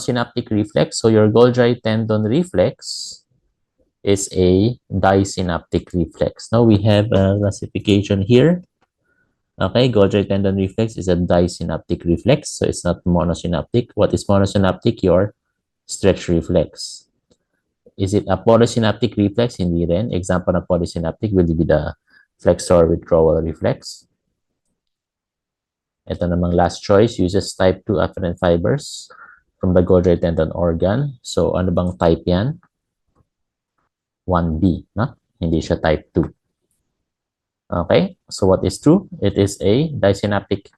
monosynaptic reflex. So your Golgi tendon reflex is a disynaptic reflex. Now we have a classification here. Okay, Golgi tendon reflex is a disynaptic reflex, so it's not monosynaptic. What is monosynaptic? Your stretch reflex. Is it a polysynaptic reflex? Hindi rin. Example of polysynaptic will be the flexor withdrawal reflex. Ito namang last choice uses type 2 afferent fibers from the Golgi tendon organ. So ano bang type yan? 1B, no? Hindi siya type 2. Okay, so what is true? It is a disynaptic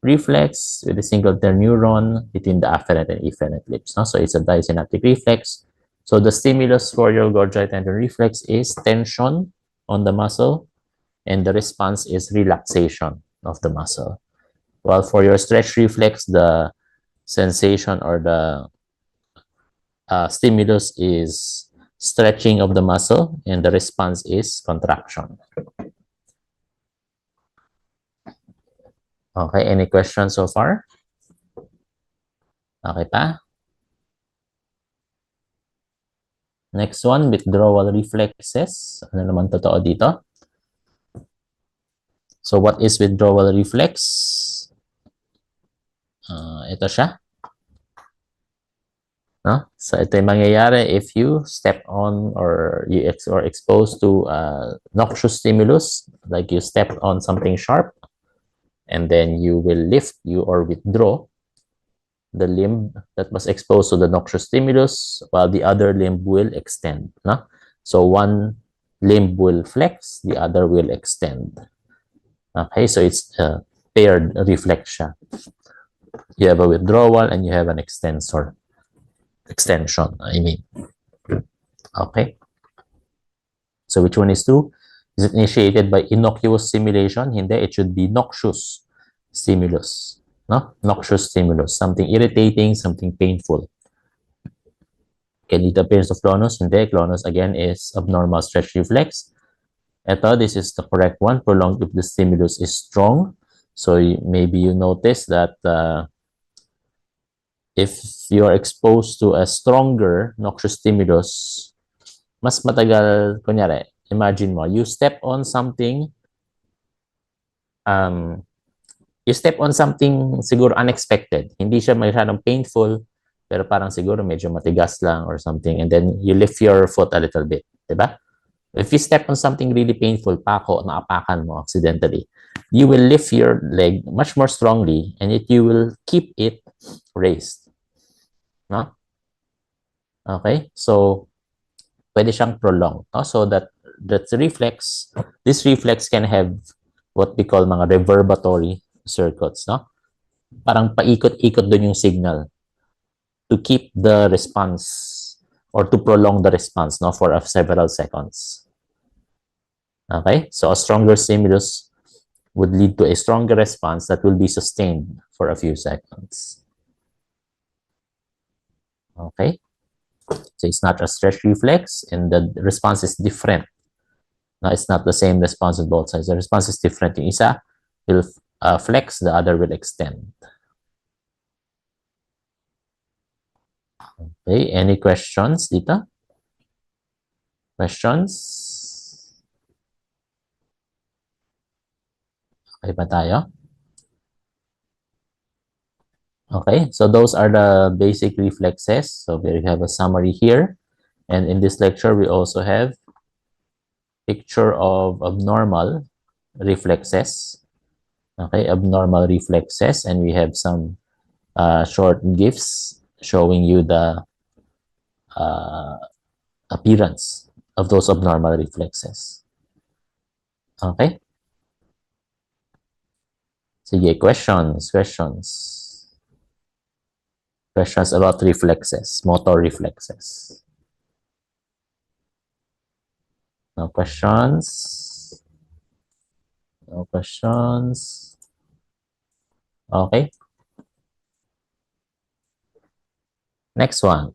reflex with a single neuron between the afferent and efferent lips. No? So it's a disynaptic reflex. So the stimulus for your Golgi tendon reflex is tension on the muscle, and the response is relaxation of the muscle. While for your stretch reflex, the sensation or the stimulus is stretching of the muscle, and the response is contraction. Okay, any questions so far? Okay pa? Next one, withdrawal reflexes. Ano naman totoo dito? So what is withdrawal reflex? Ito siya. No? So ito yung mangyayari if you step on or you are exposed to noxious stimulus, like you step on something sharp, and then you will lift or withdraw the limb that was exposed to the noxious stimulus while the other limb will extend. No? So one limb will flex, the other will extend. Okay, so it's a paired reflex siya. You have a withdrawal and you have an extension, I mean. Okay. So which one is true? Is it initiated by innocuous stimulation? Hindi, it should be noxious stimulus. No? Noxious stimulus. Something irritating, something painful. Can it appearance of clonus? Hindi. Clonus again is abnormal stretch reflex. Ito, this is the correct one. Prolonged if the stimulus is strong. So maybe you notice that if you are exposed to a stronger noxious stimulus, mas matagal, kunyari, imagine mo, you step on something, siguro unexpected. Hindi siya masyadong painful, pero parang siguro medyo matigas lang or something, and then you lift your foot a little bit, diba? If you step on something really painful, pako, naapakan mo accidentally, you will lift your leg much more strongly, and you will keep it raised. No? Okay? So, pwede siyang prolonged. No? So, this reflex can have what we call mga reverbatory circuits. No? Parang paikot-ikot dun yung signal to keep the response or to prolong the response, no, for several seconds. Okay? So, a stronger stimulus would lead to a stronger response that will be sustained for a few seconds. Okay? So, it's not a stretch reflex, and the response is different. No, it's not the same response on both sides. The response is different. Yung isa will flex, the other will extend. Okay, any questions dito? Questions? Okay ba tayo? Okay, so those are the basic reflexes. So we have a summary here. And in this lecture, we also have picture of abnormal reflexes. Okay, abnormal reflexes. And we have some short GIFs showing you the appearance of those abnormal reflexes. Okay? Sige, questions. Questions about reflexes, motor reflexes. No questions? No questions? Okay. Next one.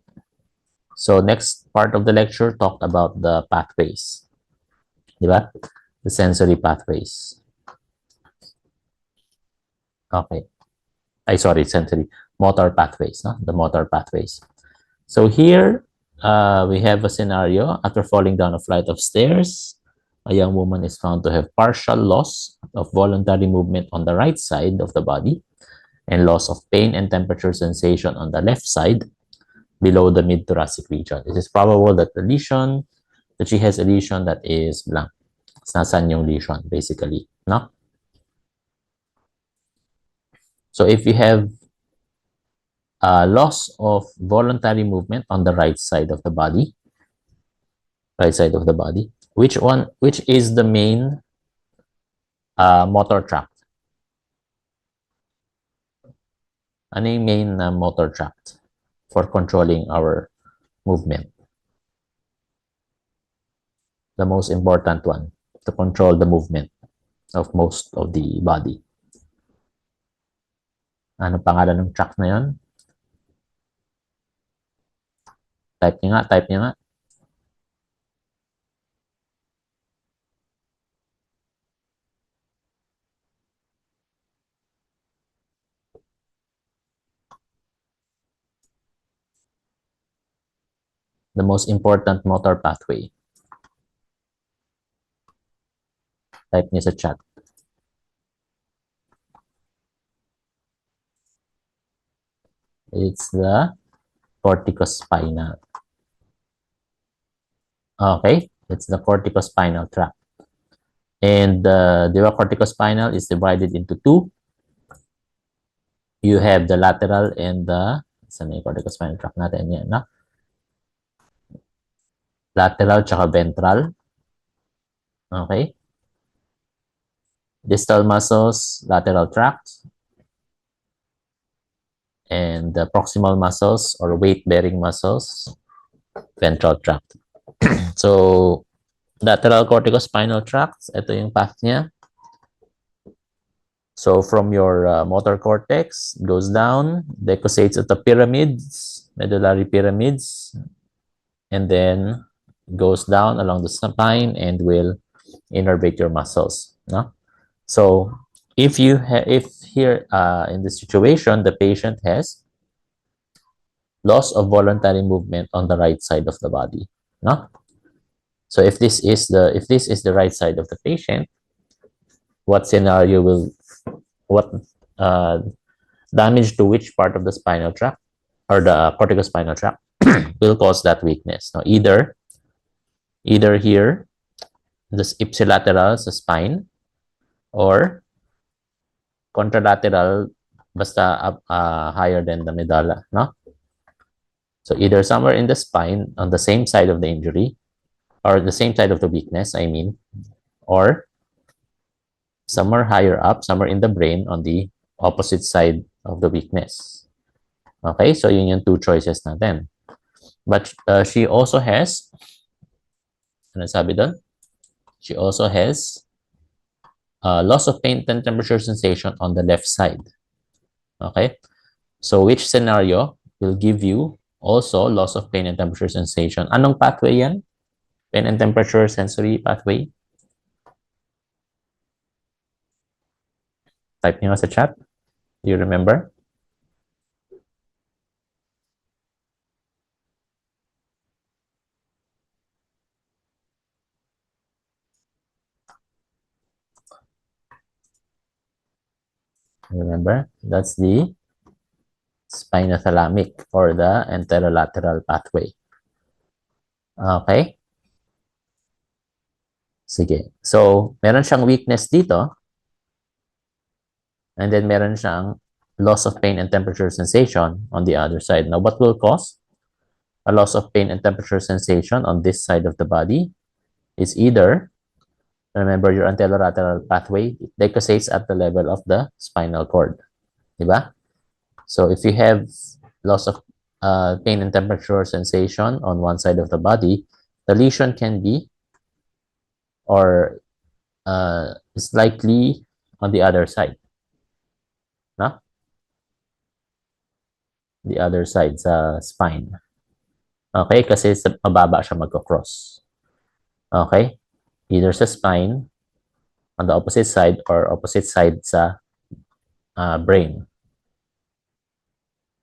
So next part of the lecture talked about the pathways. Diba? The sensory pathways. Okay. Sensory. motor pathways, no? The motor pathways. So here, we have a scenario. After falling down a flight of stairs, a young woman is found to have partial loss of voluntary movement on the right side of the body and loss of pain and temperature sensation on the left side below the mid-thoracic region. It is probable that that she has a lesion that is blank. Nasaan yung lesion, basically, no? So if you have loss of voluntary movement on the right side of the body, which is the main motor tract? Ano yung main motor tract for controlling our movement? The most important one to control the movement of most of the body. Ano pangalan ng tract na yun? Type niyo nga. The most important motor pathway. Type niyo sa chat. It's the corticospinal. Okay, it's the corticospinal tract. And the corticospinal is divided into two. You have the lateral and the corticospinal tract natin yan, no? Lateral tsaka ventral. Okay. Distal muscles, lateral tract. And the proximal muscles or weight-bearing muscles, ventral tract. So, lateral corticospinal tract, ito yung path niya. So, from your motor cortex, goes down, decussates at the pyramids, medullary pyramids, and then goes down along the spine and will innervate your muscles. No? So, if here in this situation the patient has loss of voluntary movement on the right side of the body, no? So if this is the right side of the patient, what scenario will damage to which part of the spinal tract or the corticospinal tract will cause that weakness? Now, either here, this ipsilateral sa spine, or contralateral, basta higher than the medulla, no? So either somewhere in the spine on the same side of the injury, or the same side of the weakness, I mean, or somewhere higher up, somewhere in the brain on the opposite side of the weakness. Okay, so yun yung two choices natin. But she also has, ano sabi doon? She also has loss of pain and temperature sensation on the left side. Okay, so which scenario will give you also loss of pain and temperature sensation? Anong pathway yan? Pain and temperature sensory pathway? Type nyo sa chat. Do you remember? Remember, that's the spinothalamic or the enterolateral pathway. Okay? Sige. So, meron siyang weakness dito. And then meron siyang loss of pain and temperature sensation on the other side. Now, what will cause a loss of pain and temperature sensation on this side of the body? Is either, remember your anterolateral pathway, it decussates at the level of the spinal cord. Diba? So if you have loss of pain and temperature sensation on one side of the body, the lesion can be or is likely on the other side. No? The other side sa spine. Okay? Kasi mababa siya magko-cross. Okay? Either sa spine, on the opposite side, or opposite side sa brain.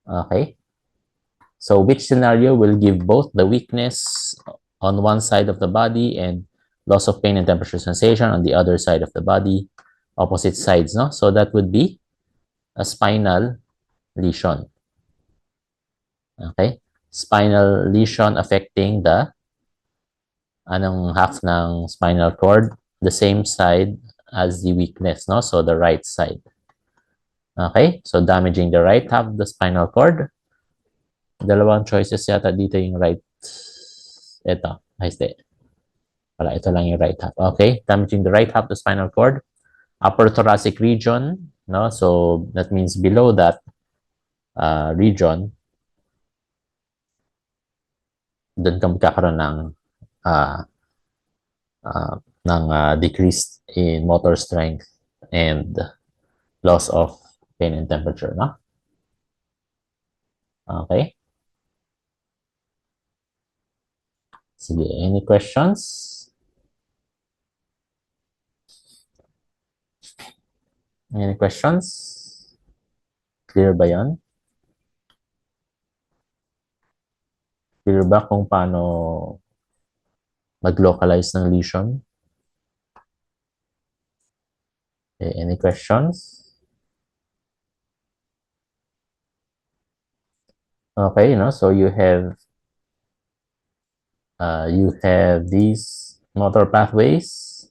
Okay. So which scenario will give both the weakness on one side of the body and loss of pain and temperature sensation on the other side of the body, opposite sides, no? So that would be a spinal lesion. Okay? Spinal lesion affecting the anong half ng spinal cord, the same side as the weakness, no? So the right side. Okay? So damaging the right half of the spinal cord. Dalawang choices yata dito yung right. Ito. Ay, hindi. Wala, ito lang yung right half. Okay? Damaging the right half of the spinal cord. Upper thoracic region, no? So that means below that region, doon ka magkakaroon uh, decrease in motor strength and loss of pain and temperature, no? Okay. Sige, any questions? Any questions? Clear ba yan? Clear ba kung paano mag-localize ng lesion? Okay, any questions? Okay, no? So you have these motor pathways.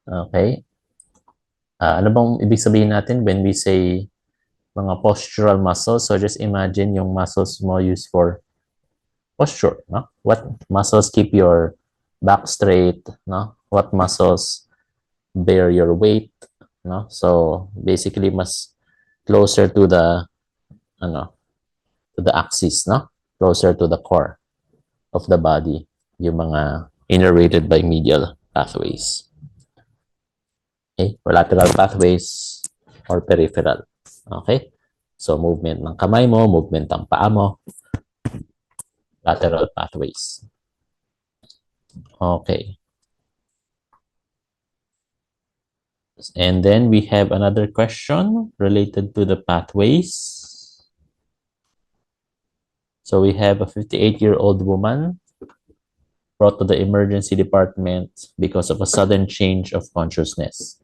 Okay. Ano bang ibig sabihin natin when we say mga postural muscles? So just imagine yung muscles mo used for posture, no? What muscles keep your back straight, no? What muscles bear your weight, no? So basically mas closer to the ano, to the axis, no? Closer to the core of the body, yung mga innervated by medial pathways. Okay? Or lateral pathways or peripheral. Okay? So movement ng kamay mo, movement ng paa mo, lateral pathways. Okay. And then we have another question related to the pathways. So we have a 58-year-old woman brought to the emergency department because of a sudden change of consciousness.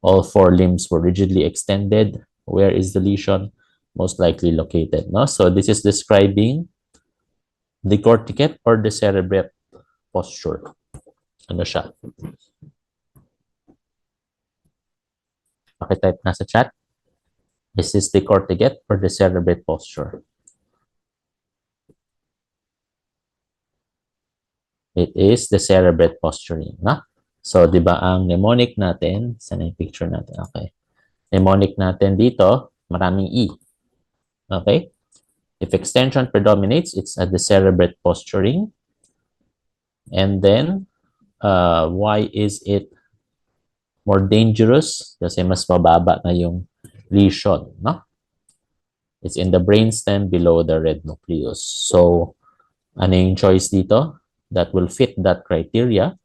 All four limbs were rigidly extended. Where is the lesion most likely located? No? So this is describing the corticate or the cerebrate posture. Ano siya? Pakitype na sa chat. Is this the corticate or the cerebrate posture? It is the cerebrate posturing. Na? So, di ba ang mnemonic natin, saan yung picture natin? Okay. Mnemonic natin dito, maraming E. Okay? If extension predominates, it's at the cerebrate posturing. And then, why is it more dangerous? Kasi mas mababa na yung lesion, no? It's in the brainstem below the red nucleus. So, ano yung choice dito? That will fit that criteria.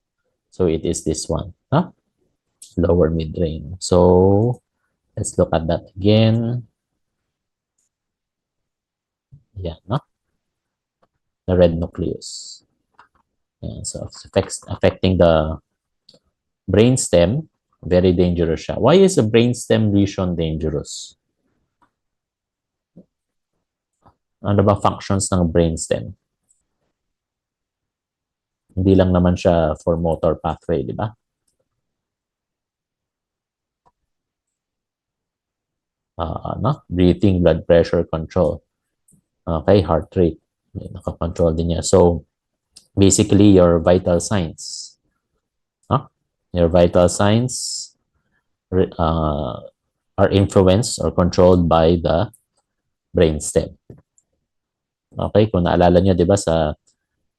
So, it is this one, no? Lower midbrain. So, let's look at that again. Yeah, no? The red nucleus. Yeah, so, it's affecting the brainstem. Very dangerous siya. Why is a brainstem lesion dangerous? Ano ba functions ng brainstem? Hindi lang naman siya for motor pathway, di ba? No? Breathing, blood pressure control. Okay, heart rate. Nakakontrol din niya. So, basically, your vital signs. Huh? Your vital signs are influenced or controlled by the brainstem. Okay, kung naalala nyo, di ba, sa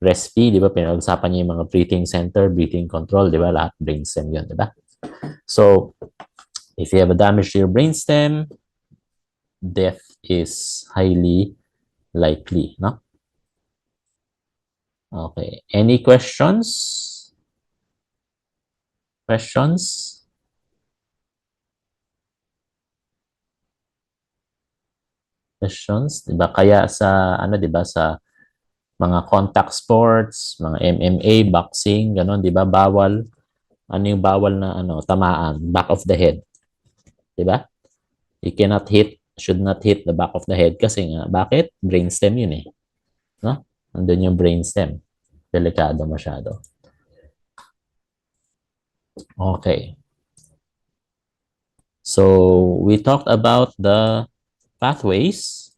RESP, di ba, pinag-usapan niyo yung mga breathing center, breathing control, di ba, lahat brainstem yun, di ba? So, if you have a damage to your brainstem, death is highly likely, no? Okay, any questions? Questions? questions, 'di ba? Kaya sa ano, 'di ba, sa mga contact sports, mga MMA, boxing, gano'n, 'di ba? Bawal ano yung bawal na ano, tamaan, back of the head, 'di ba? You cannot hit, should not hit the back of the head kasi nga bakit? Brainstem 'yun eh, no? Nandun yung brainstem. Delikado masyado. Okay. So, we talked about the pathways,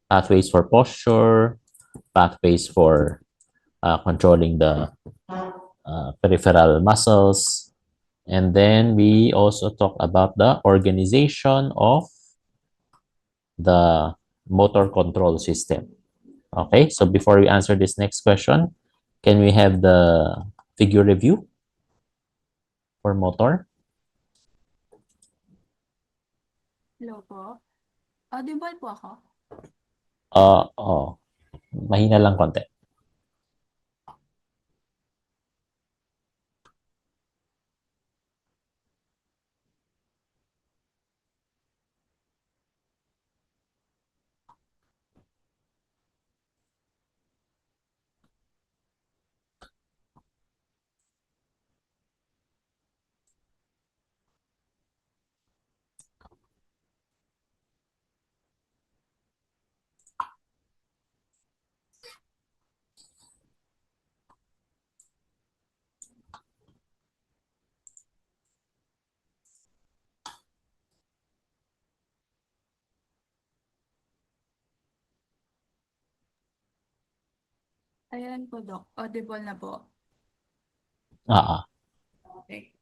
pathways for posture, pathways for controlling the peripheral muscles. And then we also talk about the organization of the motor control system. Okay, so before we answer this next question, can we have the figure review for motor? Hello po. Audible po ako? Oh, mahina lang konti. Ayan po, Doc. Audible na po. Ah, Okay.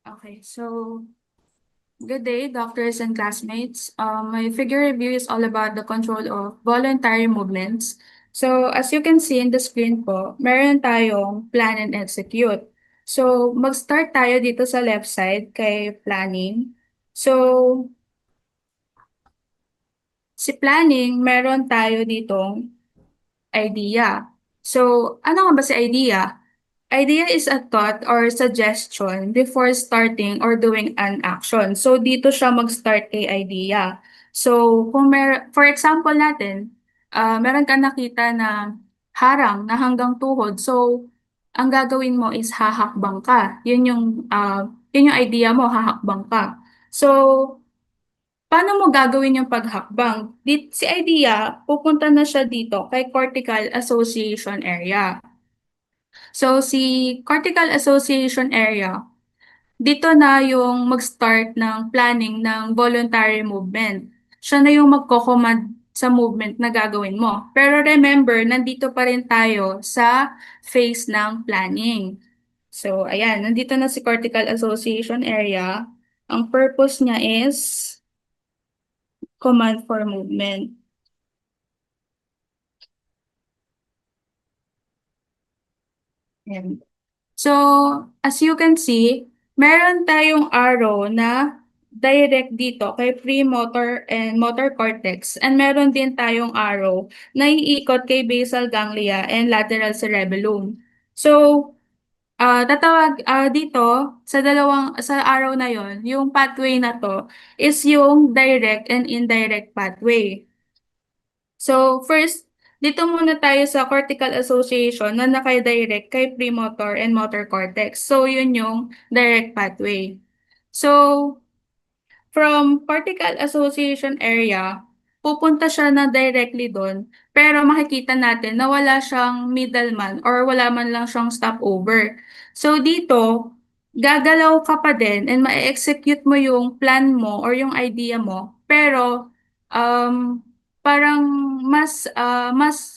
Okay, so good day, doctors and classmates. My figure review is all about the control of voluntary movements. So as you can see in the screen po, meron tayong plan and execute. So mag-start tayo dito sa left side kay planning. So si planning, meron tayo ditong idea. So ano nga ba si idea? Idea is a thought or suggestion before starting or doing an action. So, dito siya mag-start kay idea. So, for example natin, meron ka nakita na harang na hanggang tuhod. So, ang gagawin mo is hahakbang ka. Yun yung idea mo, hahakbang ka. So, paano mo gagawin yung paghakbang? Si idea, pupunta na siya dito kay cortical association area. So, si cortical association area, dito na yung mag-start ng planning ng voluntary movement. Siya na yung magko-command sa movement na gagawin mo. Pero remember, nandito pa rin tayo sa phase ng planning. So, ayan, nandito na si cortical association area. Ang purpose niya is command for movement. Ayan. So, as you can see, meron tayong arrow na direct dito kay premotor and motor cortex. And meron din tayong arrow na iikot kay basal ganglia and lateral cerebellum. So, dito sa arrow na yon, yung pathway na to is yung direct and indirect pathway. So, first, dito muna tayo sa cortical association na naka-direct kay premotor and motor cortex. So, yun yung direct pathway. So, from cortical association area, pupunta siya na directly doon, pero makikita natin na wala siyang middleman or wala man lang siyang stopover. So dito, gagalaw ka pa din and ma-execute mo yung plan mo or yung idea mo, pero parang mas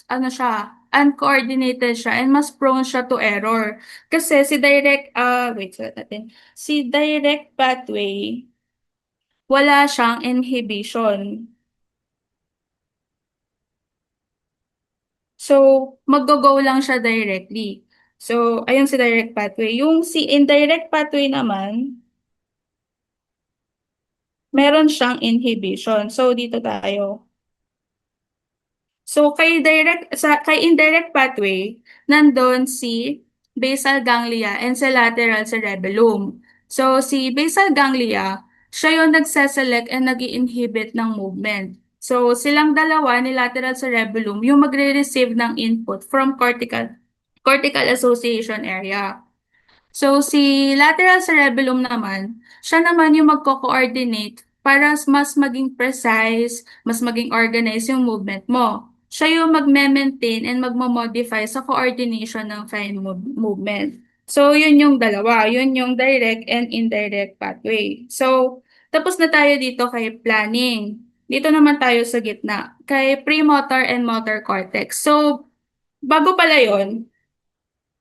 ano siya, uncoordinated siya and mas prone siya to error. Kasi sulat natin. Si direct pathway, wala siyang inhibition. So, mag-go lang siya directly. So, ayun si direct pathway. Yung si indirect pathway naman, meron siyang inhibition. So, dito tayo. So, kay indirect pathway, nandun si basal ganglia and sa lateral cerebellum. So, si basal ganglia, siya yung nagse-select and nag-i-inhibit ng movement. So, silang dalawa ni lateral cerebellum yung magre-receive ng input from cortical association area. So, si lateral cerebellum naman, siya naman yung magko-coordinate para mas maging precise, mas maging organized yung movement mo. Siya yung magme-maintain and magmo-modify sa coordination ng fine movement. So, yun yung dalawa. Yun yung direct and indirect pathway. So, tapos na tayo dito kay planning. Dito naman tayo sa gitna, kay premotor and motor cortex. So, bago pala yun,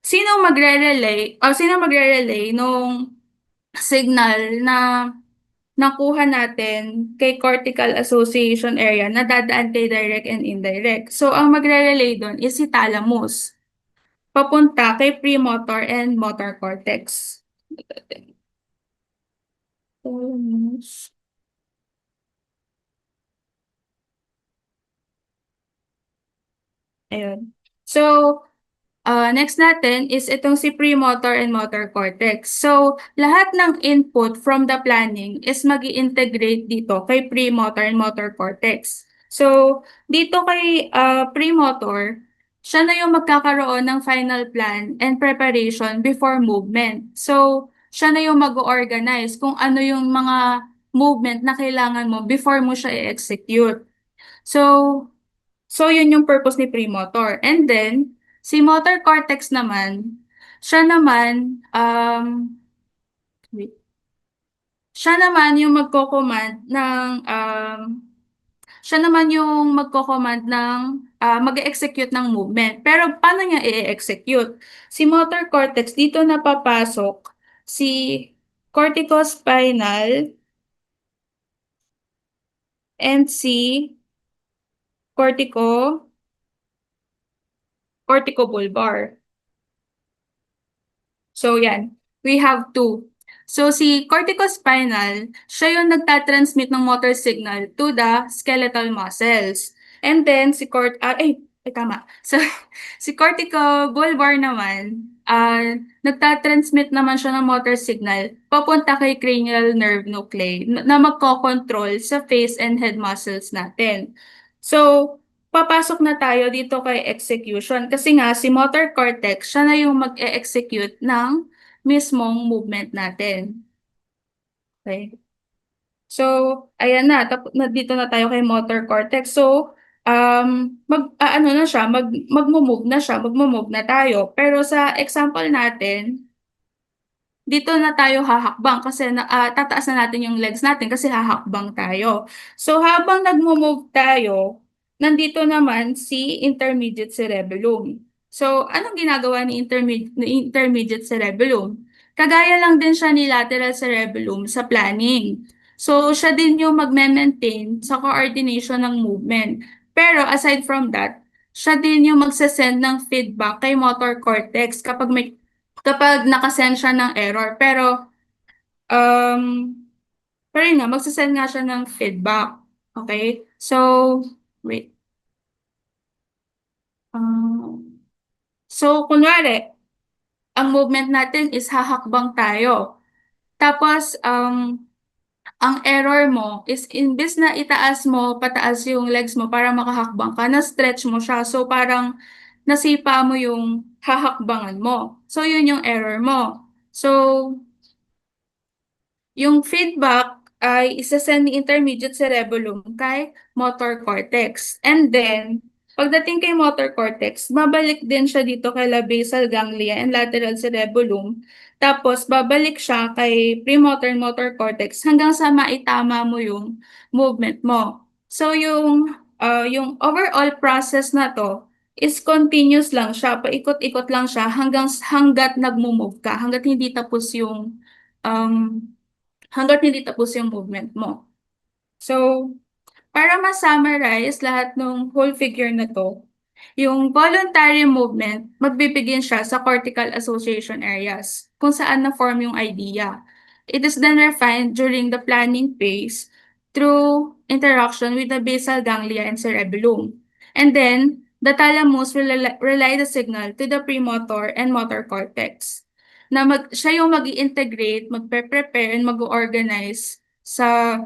sino magre-relay nung signal na nakuha natin kay cortical association area na dadaan kay direct and indirect. So, ang magre-relay doon is si thalamus, papunta kay premotor and motor cortex. Thalamus. Ayun. So, next natin is itong si premotor and motor cortex. So, lahat ng input from the planning is mag integrate dito kay premotor and motor cortex. So, dito kay premotor, siya na yung magkakaroon ng final plan and preparation before movement. So, siya na yung mag-organize kung ano yung mga movement na kailangan mo before mo siya i-execute. So, yun yung purpose ni premotor. And then, si motor cortex naman, siya naman, wait. Siya naman yung magko-command ng, siya naman yung magko-command ng, mag-execute ng movement. Pero paano niya i-execute? Si motor cortex, dito napapasok si corticospinal and si corticobulbar. So, yan. We have two. So, si corticospinal, siya yung nagtatransmit ng motor signal to the skeletal muscles. And then, tama. So, si corticobulbar naman, nagtatransmit naman siya ng motor signal papunta kay cranial nerve nuclei na magkocontrol sa face and head muscles natin. So, papasok na tayo dito kay execution kasi nga si motor cortex siya na yung mag-e-execute ng mismong movement natin. Okay. So, ayan na, dito na tayo kay motor cortex. So, ano na siya, magmo-move na tayo. Pero sa example natin, dito na tayo hahakbang kasi tataas na natin yung legs natin kasi hahakbang tayo. So habang nagmo-move tayo, nandito naman si intermediate cerebellum. So anong ginagawa ni intermediate cerebellum? Kagaya lang din siya ni lateral cerebellum sa planning. So siya din yung magme-maintain sa coordination ng movement. Pero aside from that, siya din yung magsasend ng feedback kay motor cortex kapag nakasend siya ng error. Um, pero yun nga, magsasend nga siya ng feedback. Okay? So, wait. So, kunwari, ang movement natin is hahakbang tayo. Tapos, ang error mo is imbes na itaas mo, pataas yung legs mo para makahakbang ka, na-stretch mo siya. So, parang nasipa mo yung hahakbangan mo. So, yun yung error mo. So, yung feedback ay isasend ni intermediate cerebellum kay motor cortex. And then, pagdating kay motor cortex, babalik din siya dito kay basal ganglia and lateral cerebellum. Tapos, babalik siya kay premotor and motor cortex hanggang sa maitama mo yung movement mo. So, yung overall process na to is continuous lang siya. Paikot-ikot lang siya hanggat nagmo-move ka, um, hanggat hindi tapos yung movement mo. So, para ma-summarize lahat ng whole figure na to, yung voluntary movement, magbibigin siya sa cortical association areas, kung saan na-form yung idea. It is then refined during the planning phase through interaction with the basal ganglia and cerebellum. And then, the thalamus will relay the signal to the premotor and motor cortex na siya yung mag integrate magpe-prepare, and mag-organize sa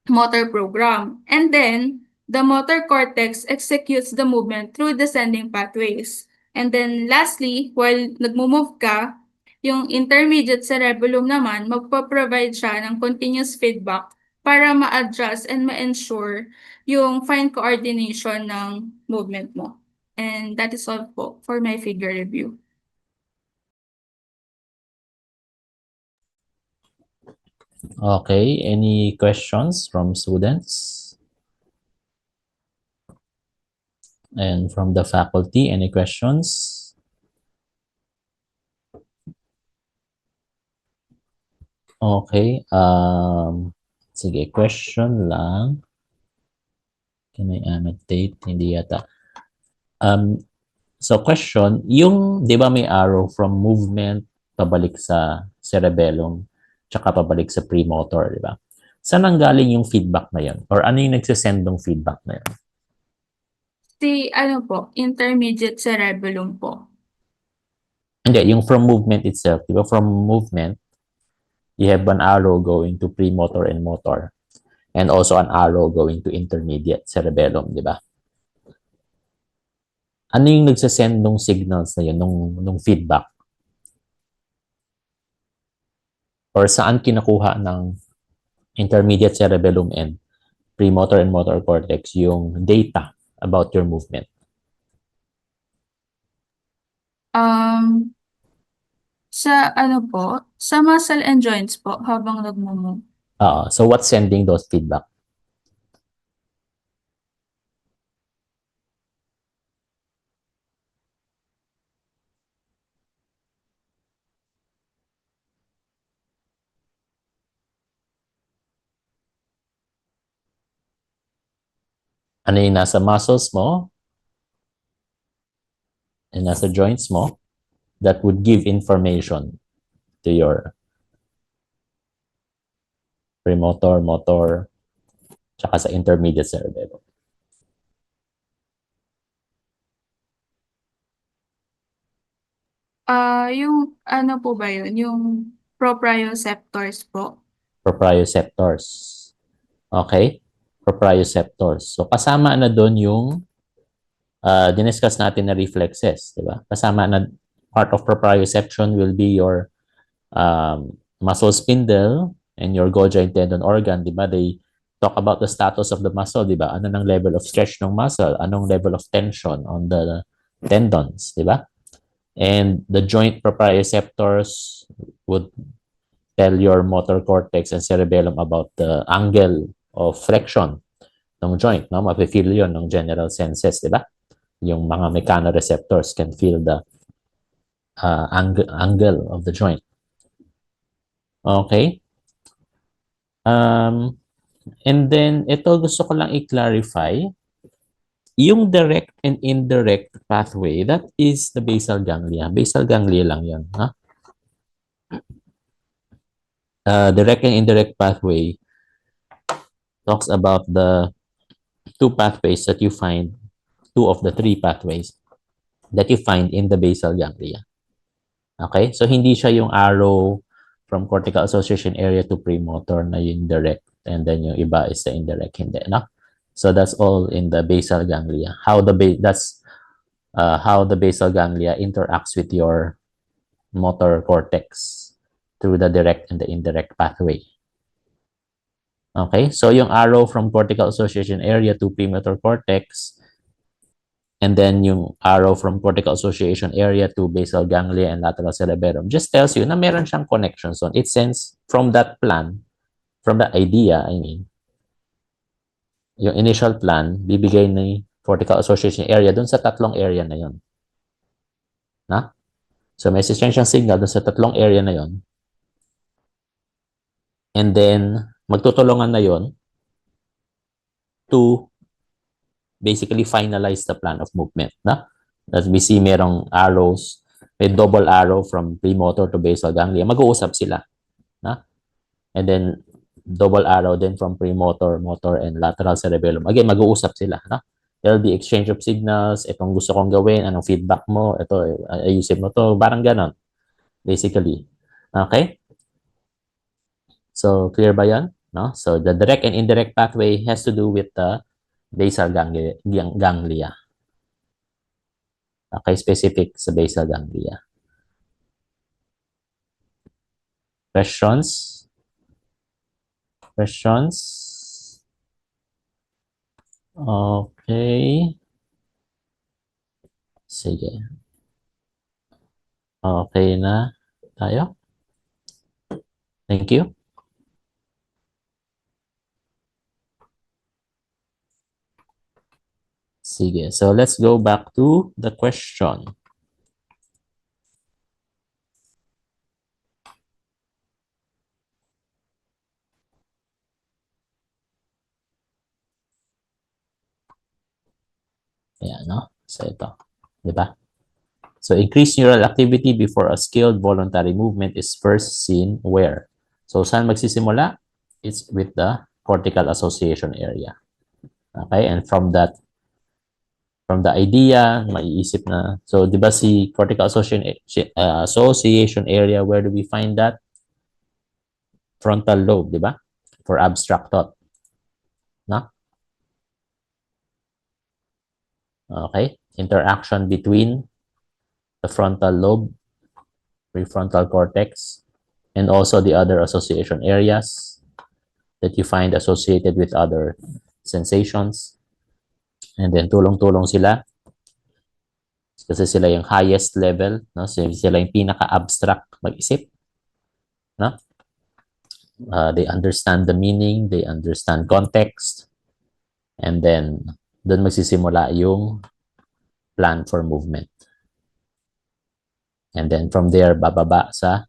motor program. And then, the motor cortex executes the movement through descending pathways. And then lastly, while nagmo-move ka, yung intermediate cerebellum naman, magpo-provide siya ng continuous feedback para ma-adjust and ma-ensure yung fine coordination ng movement mo. And that is all po for my figure review. Okay, any questions from students? And from the faculty, any questions? Okay, sige, question lang. Can I annotate? Hindi yata. So question, yung, di ba may arrow from movement pabalik sa cerebellum, tsaka pabalik sa premotor, di ba? Saan ang galing yung feedback na yun? Or ano yung nagsisend ng feedback na yun? Si ano po, intermediate cerebellum po. Hindi, yung from movement itself. Di ba from movement, you have an arrow going to premotor and motor. And also an arrow going to intermediate cerebellum, di ba? Ano yung nagsasend ng signals na yun, nung feedback? Or saan kinukuha ng intermediate cerebellum and premotor and motor cortex yung data about your movement? Sa ano po, sa muscle and joints po habang nagmo-move. So what's sending those feedback? Ano yung nasa muscles mo and nasa joints mo that would give information to your premotor, motor, tsaka sa intermediate cerebellum. Yung ano po ba yun? Yung proprioceptors po. Proprioceptors. Okay? Proprioceptors. So kasama na doon yung diniscuss natin na reflexes, di ba? Kasama na part of proprioception will be your muscle spindle and your Golgi tendon organ, di ba? They talk about the status of the muscle, di ba? Ano ng level of stretch ng muscle? Anong level of tension on the tendons, di ba? And the joint proprioceptors would tell your motor cortex and cerebellum about the angle of flexion ng joint, no? Mafe-feel yun ng general senses, di ba? Yung mga mechanoreceptors can feel the angle of the joint. Okay? And then, ito gusto ko lang i-clarify. Yung direct and indirect pathway, that is the basal ganglia. Basal ganglia lang yan. Ha? Direct and indirect pathway talks about the two pathways that you find, two of the three pathways that you find in the basal ganglia. Okay? So, hindi siya yung arrow from cortical association area to premotor na yung direct, and then yung iba is the indirect, hindi, no? So that's all in the basal ganglia. That's how the basal ganglia interacts with your motor cortex through the direct and the indirect pathway. Okay, so yung arrow from cortical association area to premotor cortex, and then yung arrow from cortical association area to basal ganglia and lateral cerebellum just tells you na meron siyang connection zone. It sends from that plan, from the idea, I mean, yung initial plan, bibigay ni cortical association area dun sa tatlong area na yon. Na? So, may existential signal dun sa tatlong area na yon. And then, magtutulungan na yon to basically finalize the plan of movement. Na? As we see, merong arrows, may double arrow from premotor to basal ganglia. Mag-uusap sila. Na? And then, double arrow din from premotor, motor, and lateral cerebellum. Again, mag-uusap sila. Na? There'll be exchange of signals. Itong gusto kong gawin. Anong feedback mo? Ito, ayusin mo to. Parang ganon. Basically. Okay? So, clear ba yan? No? So the direct and indirect pathway has to do with the basal ganglia. Okay, specific sa basal ganglia. Questions? Questions? Okay. Sige. Okay na tayo? Thank you. Sige. So let's go back to the question. Ayan, no? So ito. Diba? So increased neural activity before a skilled voluntary movement is first seen where? So saan magsisimula? It's with the cortical association area. Okay? And from the idea, maiisip na. So, di ba si cortical association area, where do we find that? Frontal lobe, di ba? For abstract thought. No? Okay? Interaction between the frontal lobe, prefrontal cortex, and also the other association areas that you find associated with other sensations. And then tulong-tulong sila kasi sila yung highest level, no? Sila yung pinaka-abstract mag-isip, no? They understand the meaning, they understand context, and then doon magsisimula yung plan for movement. And then from there, bababa sa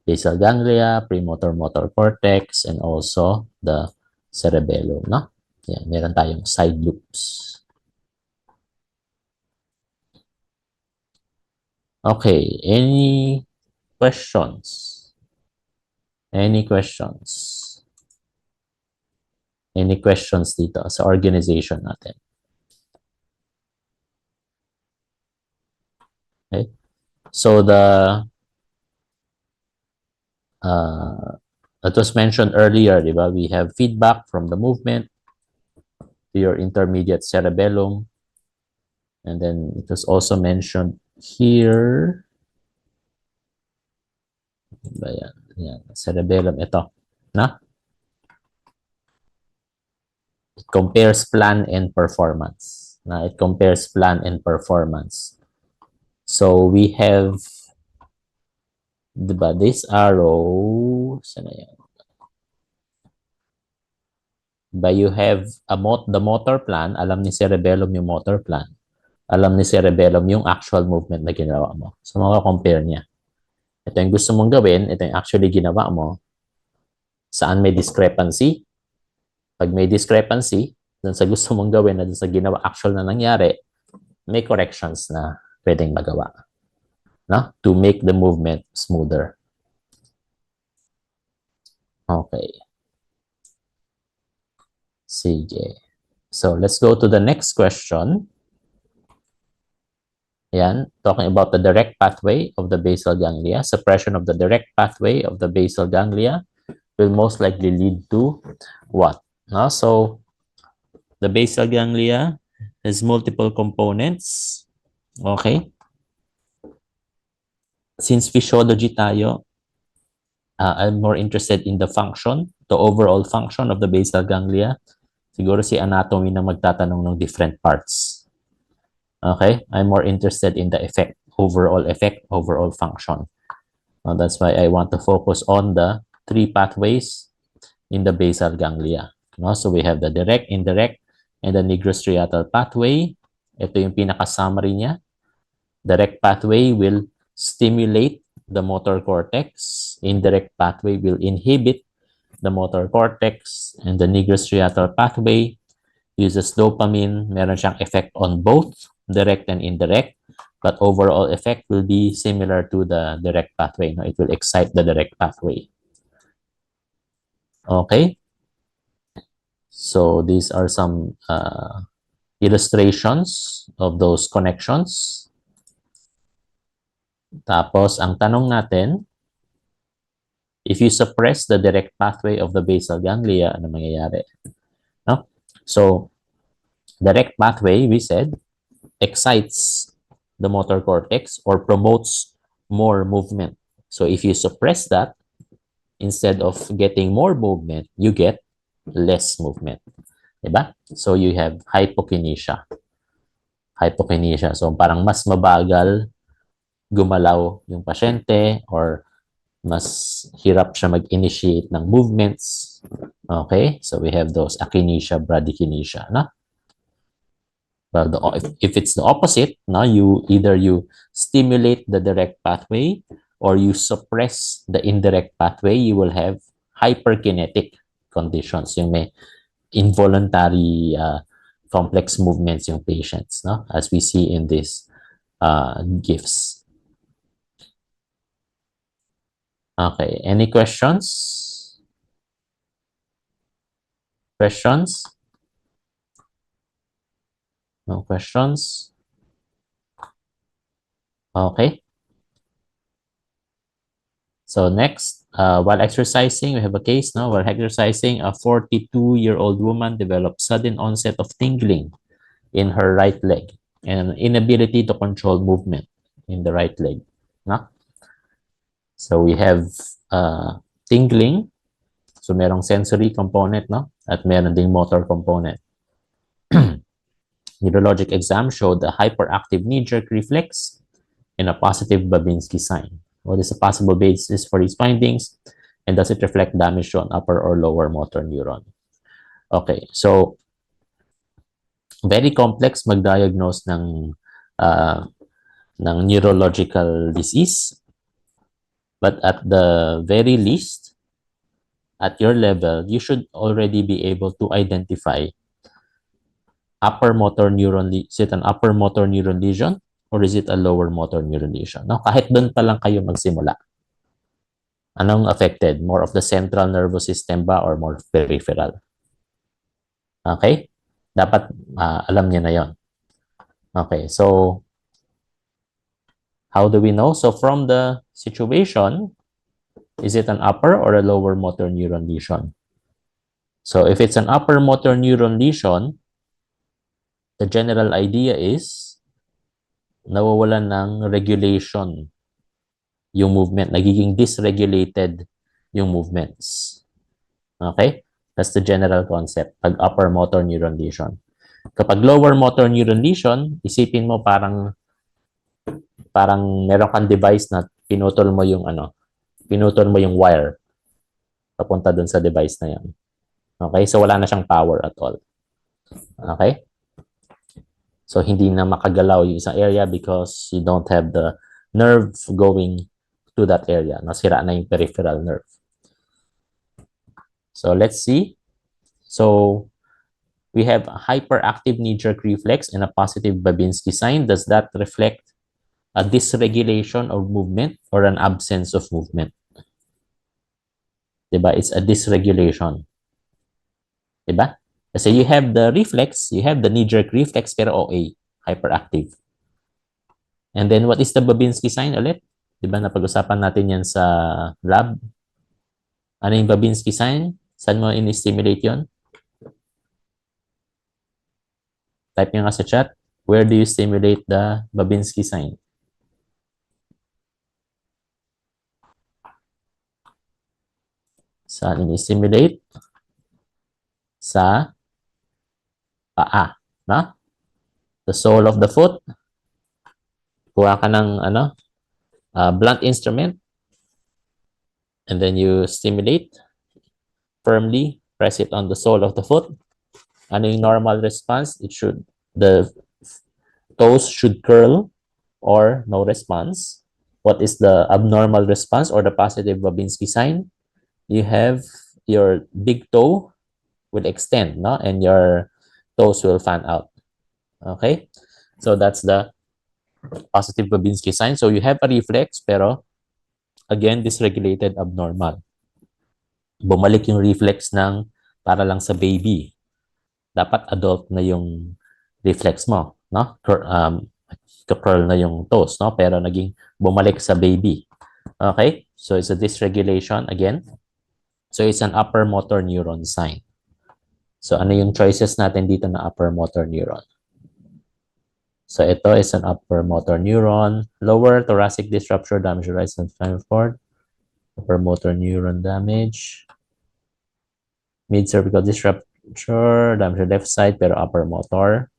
basal ganglia, premotor motor cortex, and also the cerebellum, no? Yan, meron tayong side loops. Okay, any questions? Any questions? Any questions dito sa organization natin? Okay. So it was mentioned earlier, di ba? We have feedback from the movement to your intermediate cerebellum. And then it was also mentioned here. Ayan, ayan, cerebellum, ito. Na? It compares plan and performance. Na, it compares plan and performance. So we have, diba, this arrow, saan na yan? Diba, you have the motor plan, alam ni cerebellum yung motor plan. Alam ni cerebellum yung actual movement na ginawa mo. So, maka-compare niya. Ito yung gusto mong gawin, ito yung actually ginawa mo. Saan may discrepancy? Pag may discrepancy, dun sa gusto mong gawin na dun sa ginawa actual na nangyari, may corrections na pwedeng magawa. No? To make the movement smoother. Okay. Sige. So, let's go to the next question. Yan, talking about the direct pathway of the basal ganglia. Suppression of the direct pathway of the basal ganglia will most likely lead to what? No? So, the basal ganglia has multiple components. Okay? Since physiology tayo, I'm more interested in the function, the overall function of the basal ganglia. Siguro si anatomy na magtatanong ng different parts. Okay? I'm more interested in the effect, overall function. That's why I want to focus on the three pathways in the basal ganglia. So we have the direct, indirect, and the nigrostriatal pathway. Ito yung pinaka-summary niya. Direct pathway will stimulate the motor cortex. Indirect pathway will inhibit the motor cortex. And the nigrostriatal pathway uses dopamine. Meron siyang effect on both direct and indirect, but overall effect will be similar to the direct pathway. No? It will excite the direct pathway. Okay. So these are some illustrations of those connections. Tapos, ang tanong natin, If you suppress the direct pathway of the basal ganglia, ano mangyayari? No? So, direct pathway, we said, excites the motor cortex or promotes more movement. So, if you suppress that, instead of getting more movement, you get less movement. Diba? So, you have hypokinesia. Hypokinesia. So, parang mas mabagal gumalaw yung pasyente or mas hirap siya mag-initiate ng movements. Okay? So, we have those akinesia, bradykinesia. Na? Well, if it's the opposite, no, you stimulate the direct pathway or you suppress the indirect pathway, you will have hyperkinetic conditions. Yung may involuntary complex movements yung patients, no? As we see in these GIFs. Okay, any questions? Questions? No questions? Okay. So next, while exercising, we have a case now. While exercising, a 42-year-old woman developed sudden onset of tingling in her right leg and an inability to control movement in the right leg. No? So we have tingling. So merong sensory component, no? At meron ding motor component. Neurologic exam showed a hyperactive knee-jerk reflex and a positive Babinski sign. What is a possible basis for these findings? And does it reflect damage to an upper or lower motor neuron? Okay, so very complex mag-diagnose ng neurological disease. But at the very least, at your level, you should already be able to identify upper motor neuron. Is it an upper motor neuron lesion or is it a lower motor neuron lesion? No? Kahit doon pa lang kayo magsimula. Anong affected? More of the central nervous system ba or more peripheral? Okay? Dapat alam niyo na yon. Okay, so how do we know? So from the situation, is it an upper or a lower motor neuron lesion? So if it's an upper motor neuron lesion, the general idea is nawawalan ng regulation yung movement. Nagiging dysregulated yung movements. Okay? That's the general concept pag upper motor neuron lesion. Kapag lower motor neuron lesion, isipin mo parang meron kang device na pinutol mo yung wire papunta dun sa device na yan. Okay? So wala na siyang power at all. Okay? So hindi na makagalaw yung isang area because you don't have the nerve going to that area. Nasira na yung peripheral nerve. So let's see. So we have a hyperactive knee-jerk reflex and a positive Babinski sign. Does that reflect a dysregulation of movement or an absence of movement? Diba? It's a dysregulation. Diba? Kasi you have the reflex, you have the knee-jerk reflex pero OA, hyperactive. And then what is the Babinski sign ulit? Diba? Napag-usapan natin yan sa lab. Ano yung Babinski sign? Saan mo in-stimulate yon? Type nyo nga sa chat. Where do you stimulate the Babinski sign? Saan in-stimulate? Sa paa. No? The sole of the foot. Kuha ka ng blunt instrument. And then you stimulate. Firmly press it on the sole of the foot. Ano yung normal response? The toes should curl or no response. What is the abnormal response or the positive Babinski sign? You have your big toe will extend, no? And your toes will fan out. Okay? So that's the positive Babinski sign. So you have a reflex pero again, dysregulated abnormal. Bumalik yung reflex ng para lang sa baby. Dapat adult na yung reflex mo, no? Curl na yung toes, no? Pero naging bumalik sa baby. Okay? So it's a dysregulation again. So it's an upper motor neuron sign. So ano yung choices natin dito na upper motor neuron? So ito is an upper motor neuron. Lower thoracic disruption, damage to right and spinal cord. Upper motor neuron damage. Mid cervical disruption, damage to left side pero upper motor.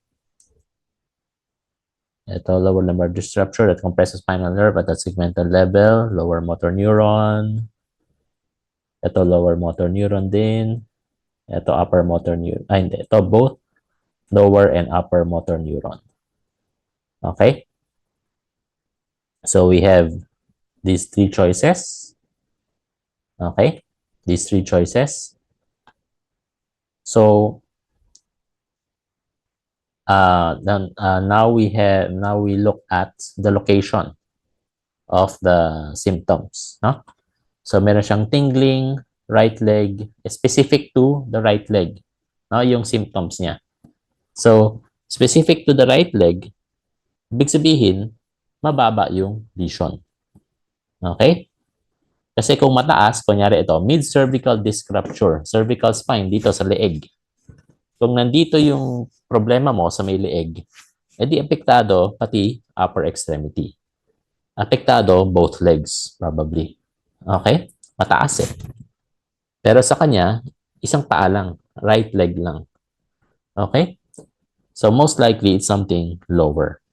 Ito, lower lumbar disruption that compresses spinal nerve at the segmental level. Lower motor neuron. Ito, lower motor neuron din. Ito, upper motor neuron. Ay, hindi. Ito, both lower and upper motor neuron. Okay? So, we have these three choices. Okay? These three choices. So, now we look at the location of the symptoms. No? So, meron siyang tingling, right leg, specific to the right leg. No? Yung symptoms niya. So, specific to the right leg, ibig sabihin, mababa yung lesion. Okay? Kasi kung mataas, kunyari ito, mid-cervical disc rupture, cervical spine dito sa leeg. Kung nandito yung problema mo sa may leeg, edi apektado pati upper extremity. Apektado both legs, probably. Okay? Mataas eh. Pero sa kanya, isang paa lang, right leg lang. Okay? So most likely, it's something lower.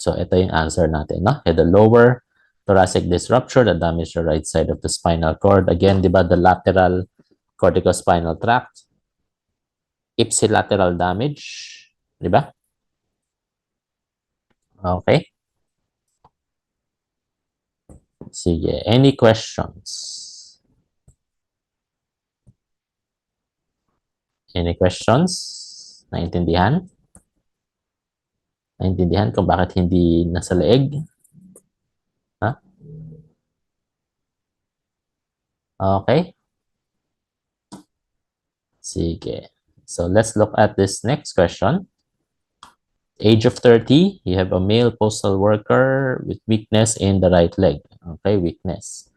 So ito yung answer natin. No? The lower thoracic disc rupture that damaged the right side of the spinal cord. Again, di ba, the lateral corticospinal tract. Ipsilateral damage. Di ba? Okay. Sige. Any questions? Any questions? Naintindihan? Naintindihan kung bakit hindi nasa leeg? Ha? Okay. Sige. So let's look at this next question. Age of 30, you have a male postal worker with weakness in the right leg. Okay, weakness.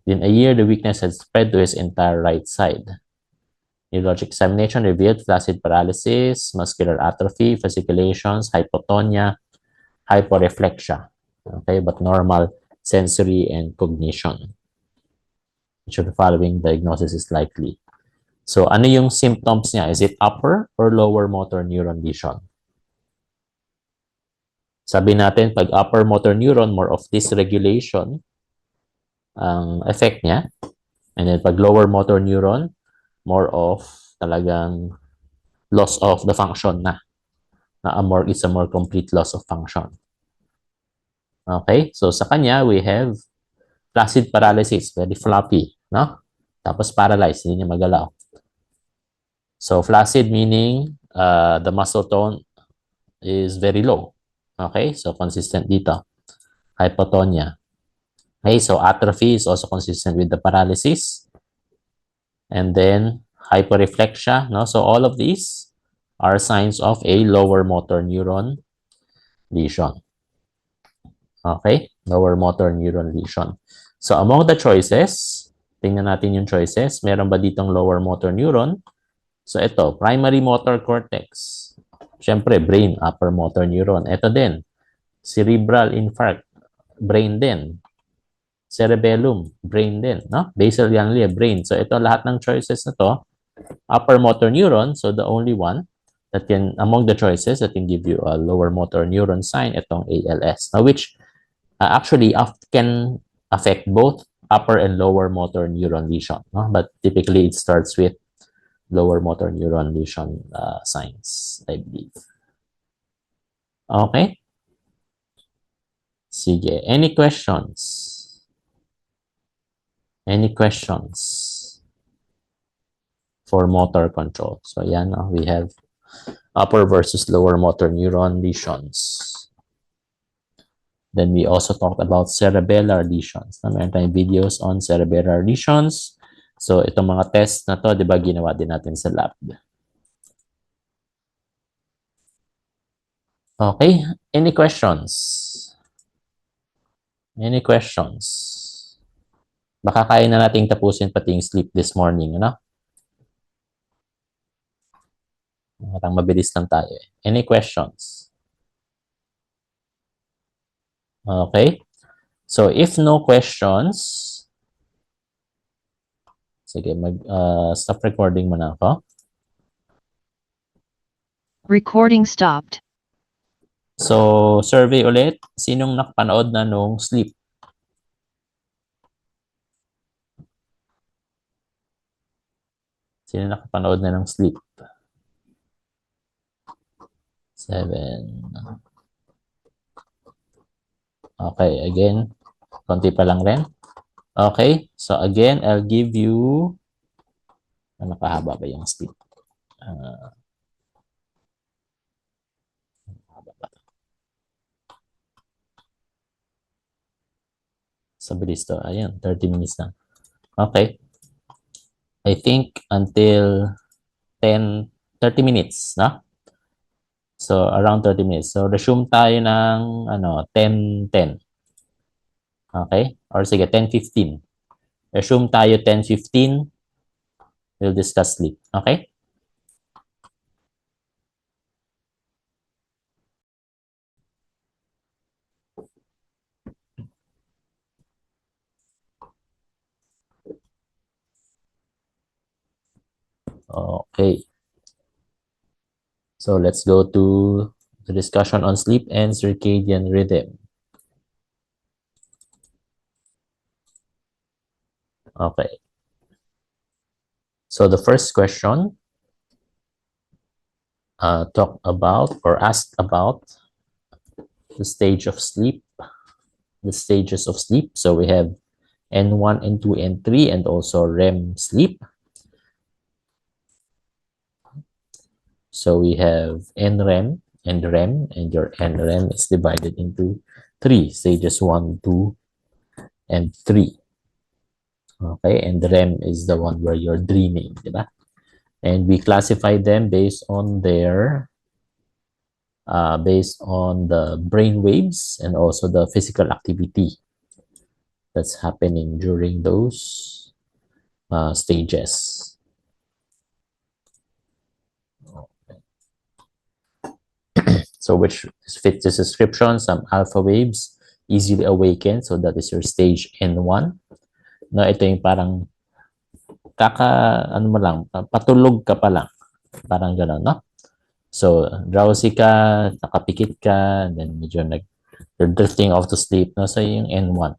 In a year, the weakness has spread to his entire right side. Neurologic examination revealed flaccid paralysis, muscular atrophy, fasciculations, hypotonia, hyporeflexia. Okay, but normal sensory and cognition. Which of the following diagnosis is likely? So, ano yung symptoms niya? Is it upper or lower motor neuron lesion? Sabi natin, pag upper motor neuron, more of dysregulation ang effect niya. And then pag lower motor neuron, more of talagang loss of the function na. It's a more complete loss of function. Okay? So sa kanya, we have flaccid paralysis, very floppy. No? Tapos paralyzed, hindi niya magalaw. So flaccid meaning the muscle tone is very low. Okay? So consistent dito. Hypotonia. Okay, so atrophy is also consistent with the paralysis. And then hyporeflexia, no? So all of these are signs of a lower motor neuron lesion. Okay, lower motor neuron lesion. So among the choices, tingnan natin yung choices. Meron ba ditong lower motor neuron? So ito, primary motor cortex. Siyempre, brain, upper motor neuron. Ito din, cerebral infarct, brain din. Cerebellum, brain din, no? Basal ganglia, brain. So ito lahat ng choices na to, upper motor neuron, so the only one that can, among the choices that can give you a lower motor neuron sign, itong ALS. Now, which actually can affect both upper and lower motor neuron lesion, no? But typically it starts with lower motor neuron lesion signs, I believe. Okay? Sige. Any questions? Any questions for motor control? So, yan, we have upper versus lower motor neuron lesions. Then we also talked about cerebellar lesions. Meron tayong videos on cerebellar lesions. So, itong mga tests na to, di ba, ginawa din natin sa lab. Okay, any questions? Any questions? Baka kaya na nating tapusin pati yung sleep this morning, ano? Parang mabilis lang tayo eh. Any questions? Okay. So, if no questions, sige, stop recording muna ako. Recording stopped. So, survey ulit. Sinong nakapanood na nung sleep? Sino nakapanood na ng sleep? 7. Okay, again. Konti pa lang rin. Okay, so again, I'll give you... Nakahaba ba yung sleep? Sa bilis to. Ayan, 30 minutes na. Okay. I think until 30 minutes, no? So, around 30 minutes. So, resume tayo ng 10:10. Okay? Or sige, 10:15. Resume tayo 10:15. We'll discuss sleep. Okay? Okay. So, let's go to the discussion on sleep and circadian rhythm. Okay. So, the first question talk about or asked about the stage of sleep, the stages of sleep. So, we have N1, N2, N3, and also REM sleep. So we have NREM and REM, and your NREM is divided into 3 stages, 1, 2, and 3. Okay, and REM is the one where you're dreaming, diba? And we classify them based on their based on the brain waves and also the physical activity that's happening during those stages. So which fits the description, some alpha waves easily awaken. So that is your stage N1. No, ito yung parang patulog ka pa lang. Parang gano'n, no? So, drowsy ka, nakapikit ka, and then medyo you're drifting off to sleep, no? So, yung N1.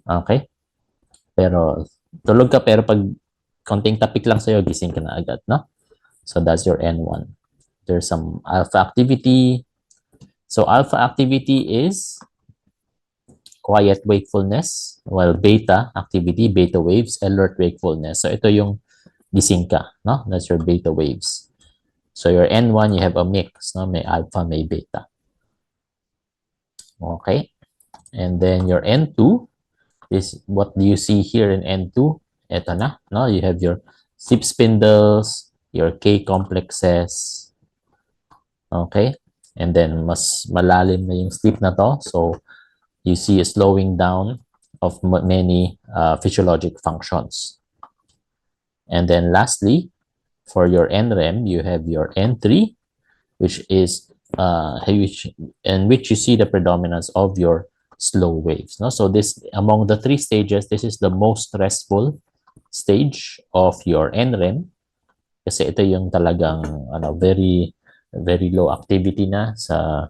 Okay? Pero, tulog ka, pero pag konting tapik lang sa'yo, gising ka na agad, no? So, that's your N1. There's some alpha activity. So, alpha activity is quiet wakefulness, while beta activity, beta waves, alert wakefulness. So, ito yung gising ka, no? That's your beta waves. So, your N1, you have a mix, no? May alpha, may beta. Okay? And then your N2 is what do you see here in N2? Ito na, no? You have your sleep spindles, your K complexes. Okay? And then, mas malalim na yung sleep na to. So, you see a slowing down of many physiologic functions. And then lastly, for your NREM, you have your N3, which is in which you see the predominance of your slow waves. No? So this, among the 3 stages, this is the most restful stage of your NREM. Kasi ito yung talagang very very low activity na sa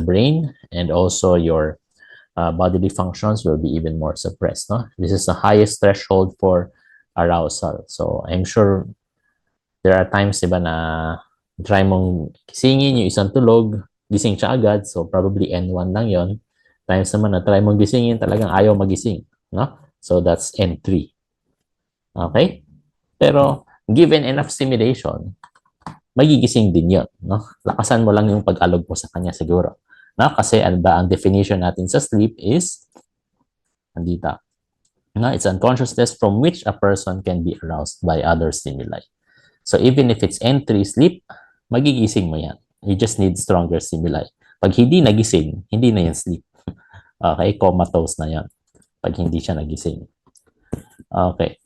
brain, and also your bodily functions will be even more suppressed. No? This is the highest threshold for arousal. So I'm sure there are times, diba, na try mong gisingin yung isang tulog, gising siya agad. So probably N1 lang yon. Times naman na try mong gisingin, talagang ayaw magising. No? So that's N3. Okay? Pero given enough stimulation, magigising din yun. No? Lakasan mo lang yung pag-alog mo sa kanya siguro. No? Kasi ang definition natin sa sleep is andito. No? It's unconsciousness from which a person can be aroused by other stimuli. So even if it's N3 sleep, magigising mo yan. You just need stronger stimuli. Pag hindi nagising, hindi na yan sleep. Okay? Comatose na yan. pag hindi siya nagising. Okay.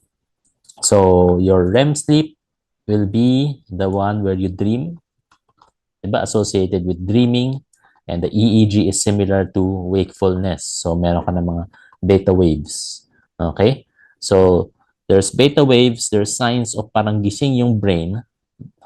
So, your REM sleep will be the one where you dream, diba? Associated with dreaming, and the EEG is similar to wakefulness. So, meron ka ng mga beta waves. Okay? So, there's beta waves, there's signs of parang gising yung brain.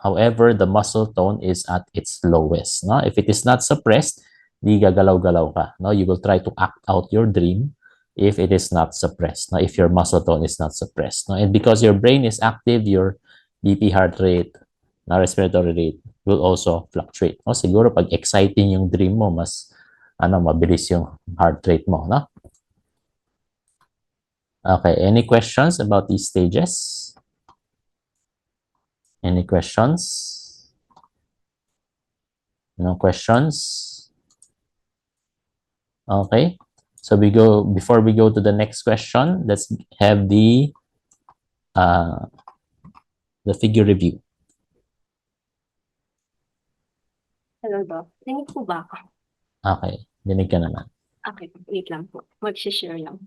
However, the muscle tone is at its lowest. No? If it is not suppressed, di gagalaw-galaw ka. No? You will try to act out your dream if it is not suppressed. No? If your muscle tone is not suppressed. No? And because your brain is active, your BP heart rate, na respiratory rate will also fluctuate. No? Siguro pag exciting yung dream mo, mas mabilis yung heart rate mo. No? Okay, any questions about these stages? Any questions? No questions? Okay. So before we go to the next question, let's have the figure review. Hello, Doc. Rinig po ba ako? Okay, dinig ka naman. Okay, wait lang po. Mag-share lang.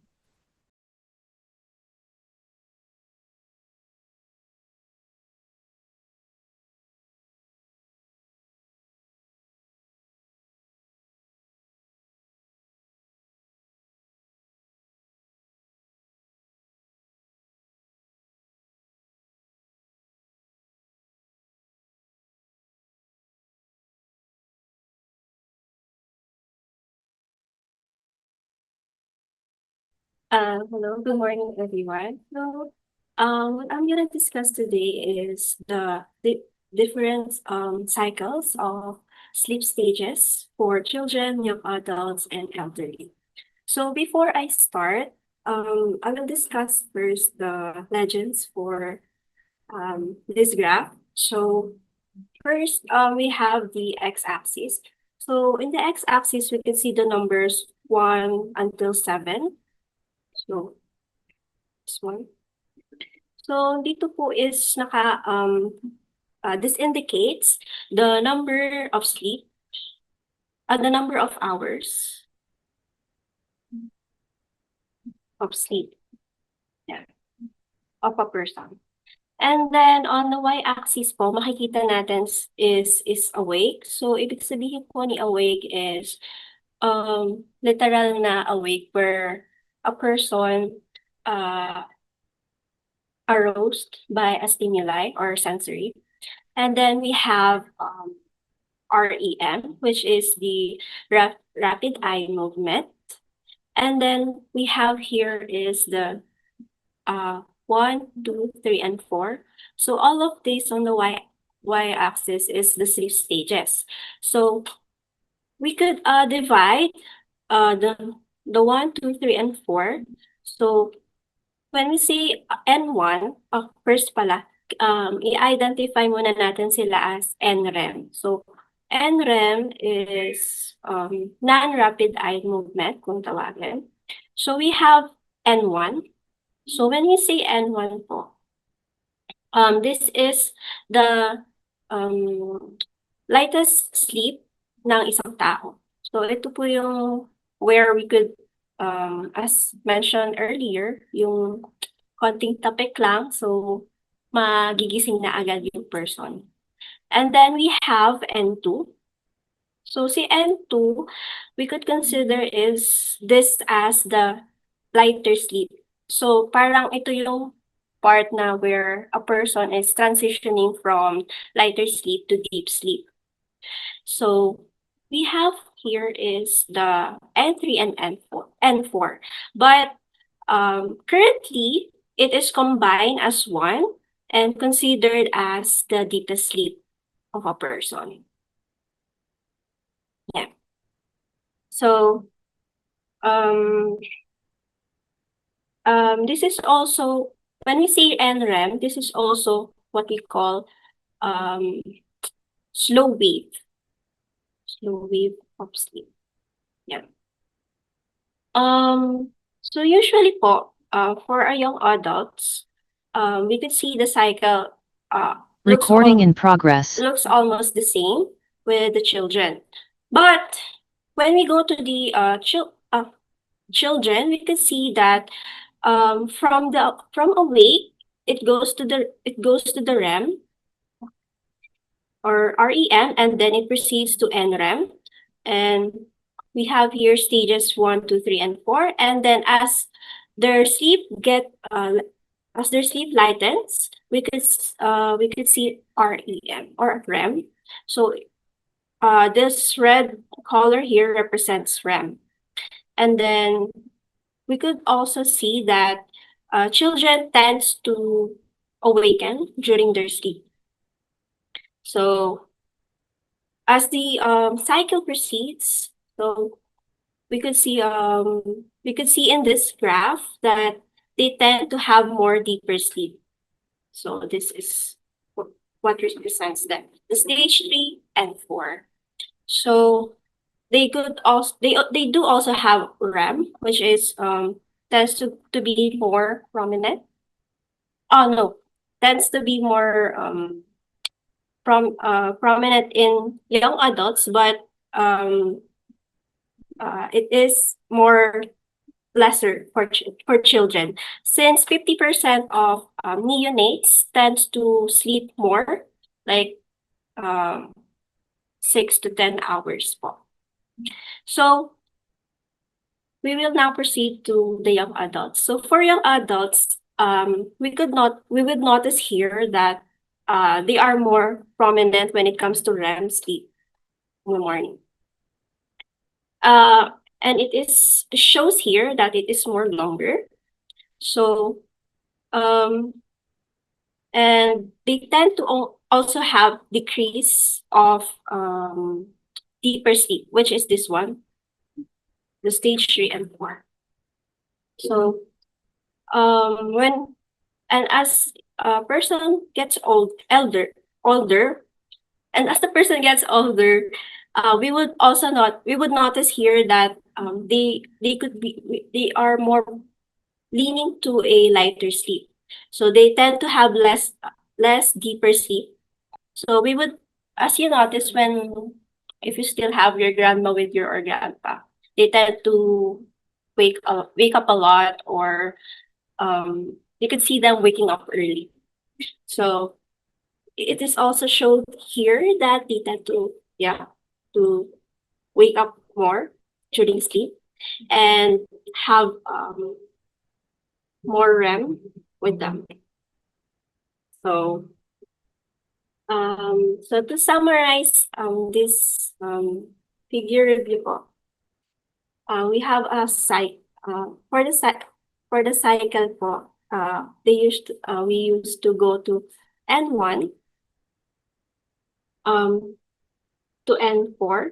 Hello, good morning, everyone. So, what I'm gonna discuss today is the different cycles of sleep stages for children, young adults, and elderly. So before I start, I will discuss first the legends for this graph. So first, we have the x-axis. So in the x-axis, we can see the numbers 1 until 7. So, this one. So, dito po is this indicates the number of sleep, the number of hours of sleep, yeah, of a person. And then on the y-axis po, makikita natin is awake. So, ibig sabihin po ni awake is literal na awake where a person aroused by a stimuli or sensory. And then we have REM, which is the rapid eye movement. And then we have here is the 1, 2, 3, and 4. So all of this on the y-axis is the sleep stages. So we could divide the 1, 2, 3, and 4. So when we say N1, first pala, i-identify muna natin sila as NREM. So NREM is non-rapid eye movement, kung tawagin. So we have N1. So when we say N1 po, this is the lightest sleep ng isang tao. So ito po yung where we could, as mentioned earlier, yung konting tapik lang, so magigising na agad yung person. And then we have N2. So si N2, we could consider is this as the lighter sleep. So parang ito yung part na where a person is transitioning from lighter sleep to deep sleep. So we have here is the N3 and N4. But currently, it is combined as one and considered as the deepest sleep of a person. Yeah. So, this is also, when we say NREM, this is also what we call slow wave of sleep. Yeah. So usually po, for our young adults, we could see the cycle Recording in progress. looks almost the same with the children. But when we go to the children, we could see that from awake, it goes to the REM or REM, and then it proceeds to NREM. And we have here stages 1, 2, 3, and 4. And then their sleep as their sleep lightens, we could see REM or REM. So this red color here represents REM. And then we could also see that children tends to awaken during their sleep. So as the cycle proceeds, so we could see in this graph that they tend to have more deeper sleep. So this is what represents them, the stage 3 and 4. So they do also have REM, which is tends to be more prominent. Oh no, tends to be more prominent in young adults, but it is more lesser for children, since 50% of neonates tends to sleep more, like 6 to 10 hours po. So we will now proceed to the young adults. So for young adults, we would notice here that they are more prominent when it comes to REM sleep in the morning. And it shows here that it is more longer. So and they tend to also have decrease of deeper sleep, which is this one, the stage 3 and 4. So as a person gets older, and as the person gets older, we would notice here that they are more leaning to a lighter sleep. So they tend to have less deeper sleep. So we would, as you notice, if you still have your grandma with you or grandpa, they tend to wake up a lot, or you could see them waking up early. So it is also shown here that they tend to wake up more during sleep and have more REM with them. So to summarize this figure review po, we have a for the cycle po, we used to go to N1 to N4.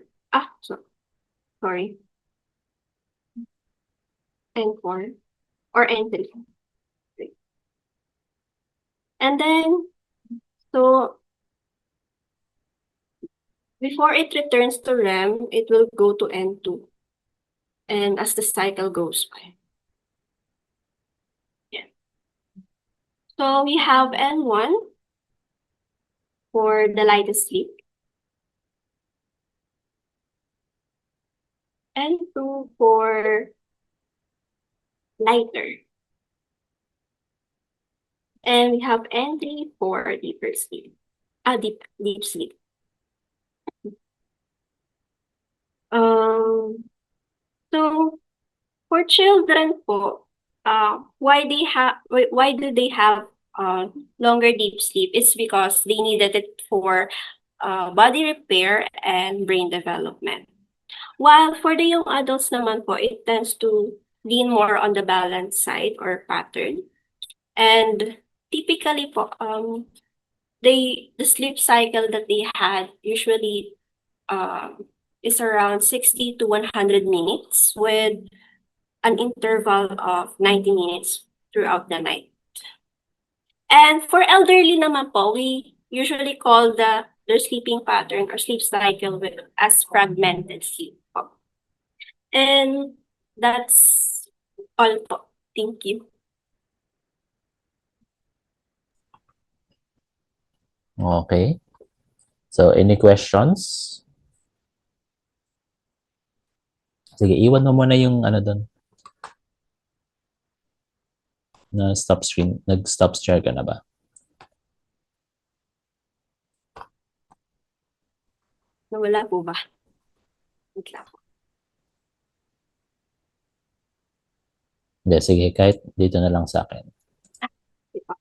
Sorry. N4 or N3. And then, so before it returns to REM, it will go to N2. And as the cycle goes by. Yeah. So we have N1 for the lightest sleep. N2 for lighter. And we have N3 for deeper sleep. Deep sleep. So for children po, why do they have longer deep sleep? It's because they needed it for body repair and brain development. While for the young adults naman po, it tends to lean more on the balance side or pattern. And typically po, the sleep cycle that they had usually is around 60 to 100 minutes with an interval of 90 minutes throughout the night. And for elderly naman po, we usually call their sleeping pattern or sleep cycle as fragmented sleep po. And that's all po. Thank you. Okay. So, any questions? Sige, iwan mo muna yung ano doon. Na stop screen, nag-stop share ka na ba? Nawala po ba? Wait lang po. Hindi, sige, kahit dito na lang sa akin. Di ba?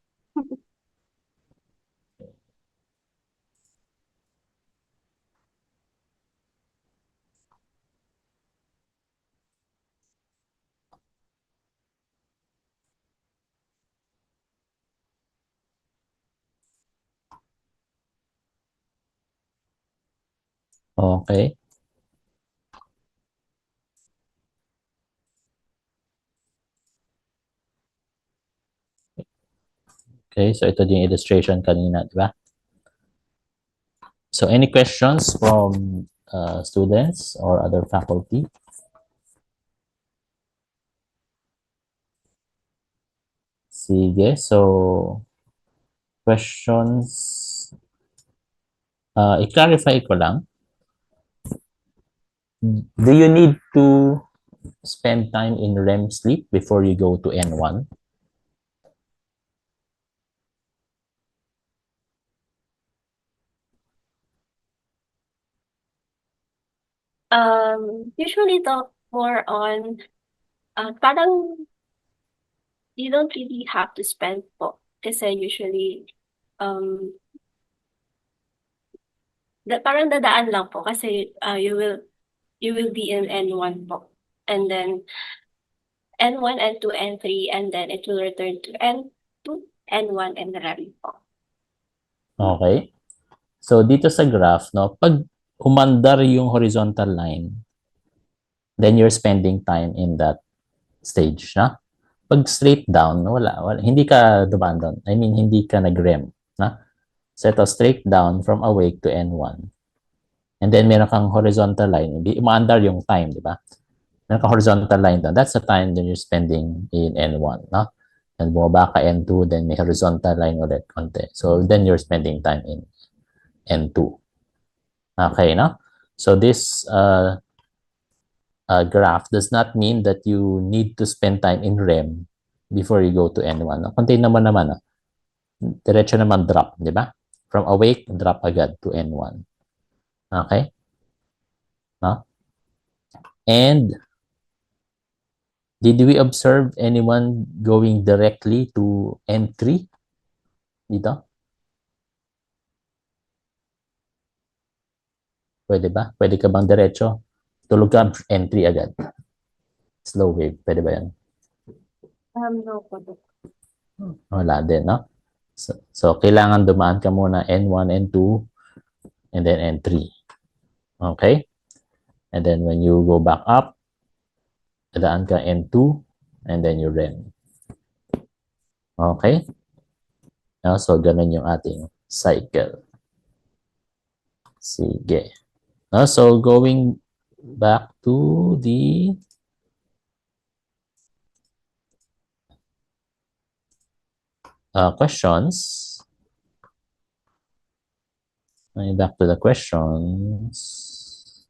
Okay. Okay, so ito din yung illustration kanina, di ba? So any questions from students or other faculty? Sige, so questions, i-clarify ko lang. Do you need to spend time in REM sleep before you go to N1? Usually talk more on, parang you don't really have to spend po. Kasi usually, um, parang dadaan lang po kasi you will be in N1 po. And then N1, N2, N3, and then it will return to N2, N1, and REM po. Okay. So dito sa graph, no, pag umandar yung horizontal line, then you're spending time in that stage, na? Pag straight down, wala, hindi ka dumaan doon. I mean, hindi ka nag-REM, na? So ito, straight down from awake to N1. And then meron kang horizontal line, umaandar yung time, di ba? Meron kang horizontal line doon. That's the time that you're spending in N1, no? And bumaba ka N2, then may horizontal line ulit konti. So then you're spending time in N2. Okay, no? So this graph does not mean that you need to spend time in REM before you go to N1. No? Contain naman, no? Diretso naman drop, di ba? From awake, drop agad to N1. Okay? No? And did we observe anyone going directly to N3? Dito? Pwede ba? Pwede ka bang diretso? Tulog ka, N3 agad. Slow wave. Pwede ba yan? No po. Wala din, no? So kailangan dumaan ka muna N1, N2, and then N3. Okay? And then when you go back up, dadaan ka N2, and then you REM. Okay? No? So ganun yung ating cycle. Sige. No? So going back to the questions. Back to the questions.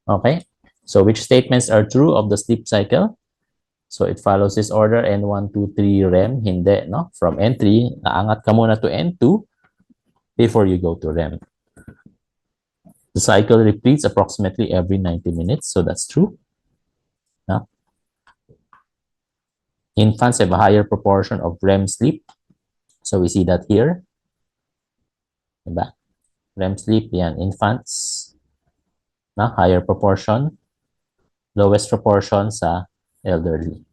Okay. So which statements are true of the sleep cycle? So it follows this order, N1, 2, 3, REM. Hindi, no? From N3, naangat ka muna to N2 before you go to REM. The cycle repeats approximately every 90 minutes. So that's true. No? Infants have a higher proportion of REM sleep. So we see that here. Diba? REM sleep, yan. Infants, na higher proportion. Lowest proportion sa elderly.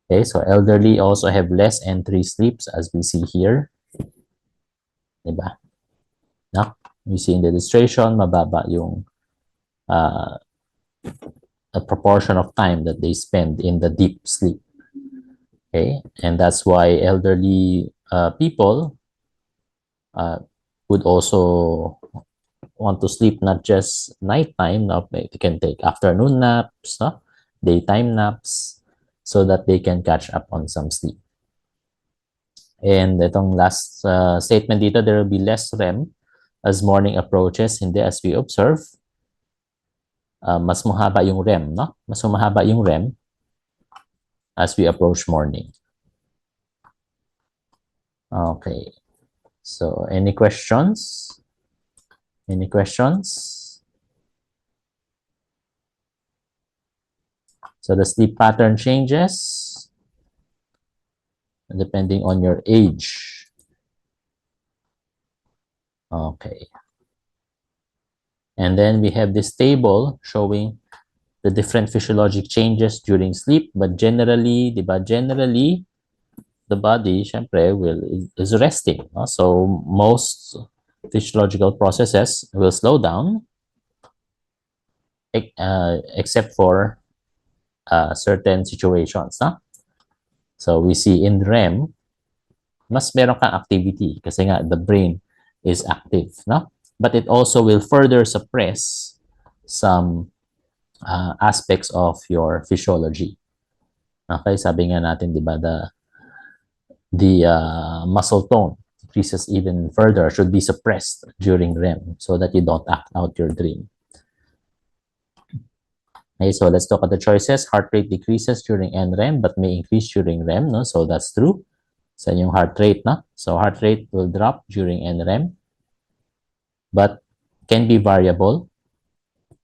Okay, so elderly also have less N3 sleeps as we see here. Diba? No? You see in the illustration, mababa yung a proportion of time that they spend in the deep sleep. Okay, and that's why elderly people would also want to sleep not just nighttime, no? They can take afternoon naps, no? Daytime naps, so that they can catch up on some sleep. And itong last statement dito, there will be less REM as morning approaches. Hindi, as we observe, mas mahaba yung REM, no? Mas mahaba yung REM as we approach morning. Okay. So, any questions? Any questions? So, the sleep pattern changes depending on your age. Okay. And then we have this table showing the different physiologic changes during sleep. But generally, diba, generally, the body, syempre, is resting. No? So most physiological processes will slow down, except for certain situations. No? So we see in REM, mas meron kang activity kasi nga the brain is active. No? But it also will further suppress some aspects of your physiology. Okay, sabi nga natin, di ba, the muscle tone increases even further, should be suppressed during REM so that you don't act out your dream. Okay, so let's look at the choices. Heart rate decreases during NREM but may increase during REM, no? So that's true. Sa yung heart rate, no? So heart rate will drop during NREM but can be variable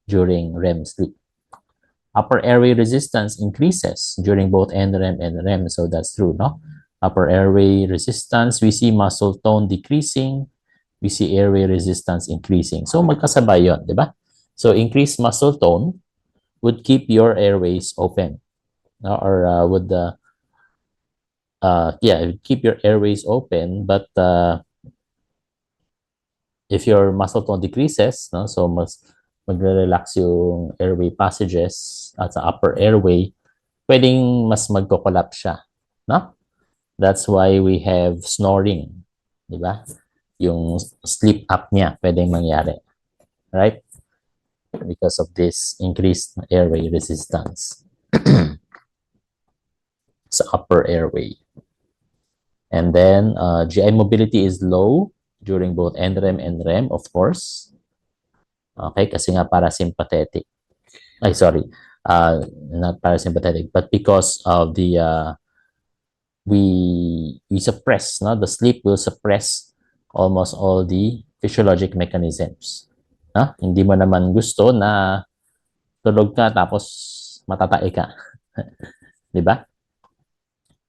during REM sleep. Upper airway resistance increases during both NREM and REM, so that's true, no? Upper airway resistance, we see muscle tone decreasing, we see airway resistance increasing. So magkasabay yun, di ba? So increased muscle tone would keep your airways open, no? Or keep your airways open, but if your muscle tone decreases, no? So magre-relax yung airway passages at sa upper airway, pwedeng mas magko-collapse siya, no? That's why we have snoring, di ba? Yung sleep apnea pwedeng mangyari, right? Because of this increased airway resistance sa upper airway. And then GI mobility is low during both NREM and REM, of course. Okay, kasi nga parasympathetic. Ay, sorry. Not parasympathetic, but because of the we suppress, no? The sleep will suppress almost all the physiologic mechanisms. No? Hindi mo naman gusto na tulog ka tapos matatae ka. Di ba?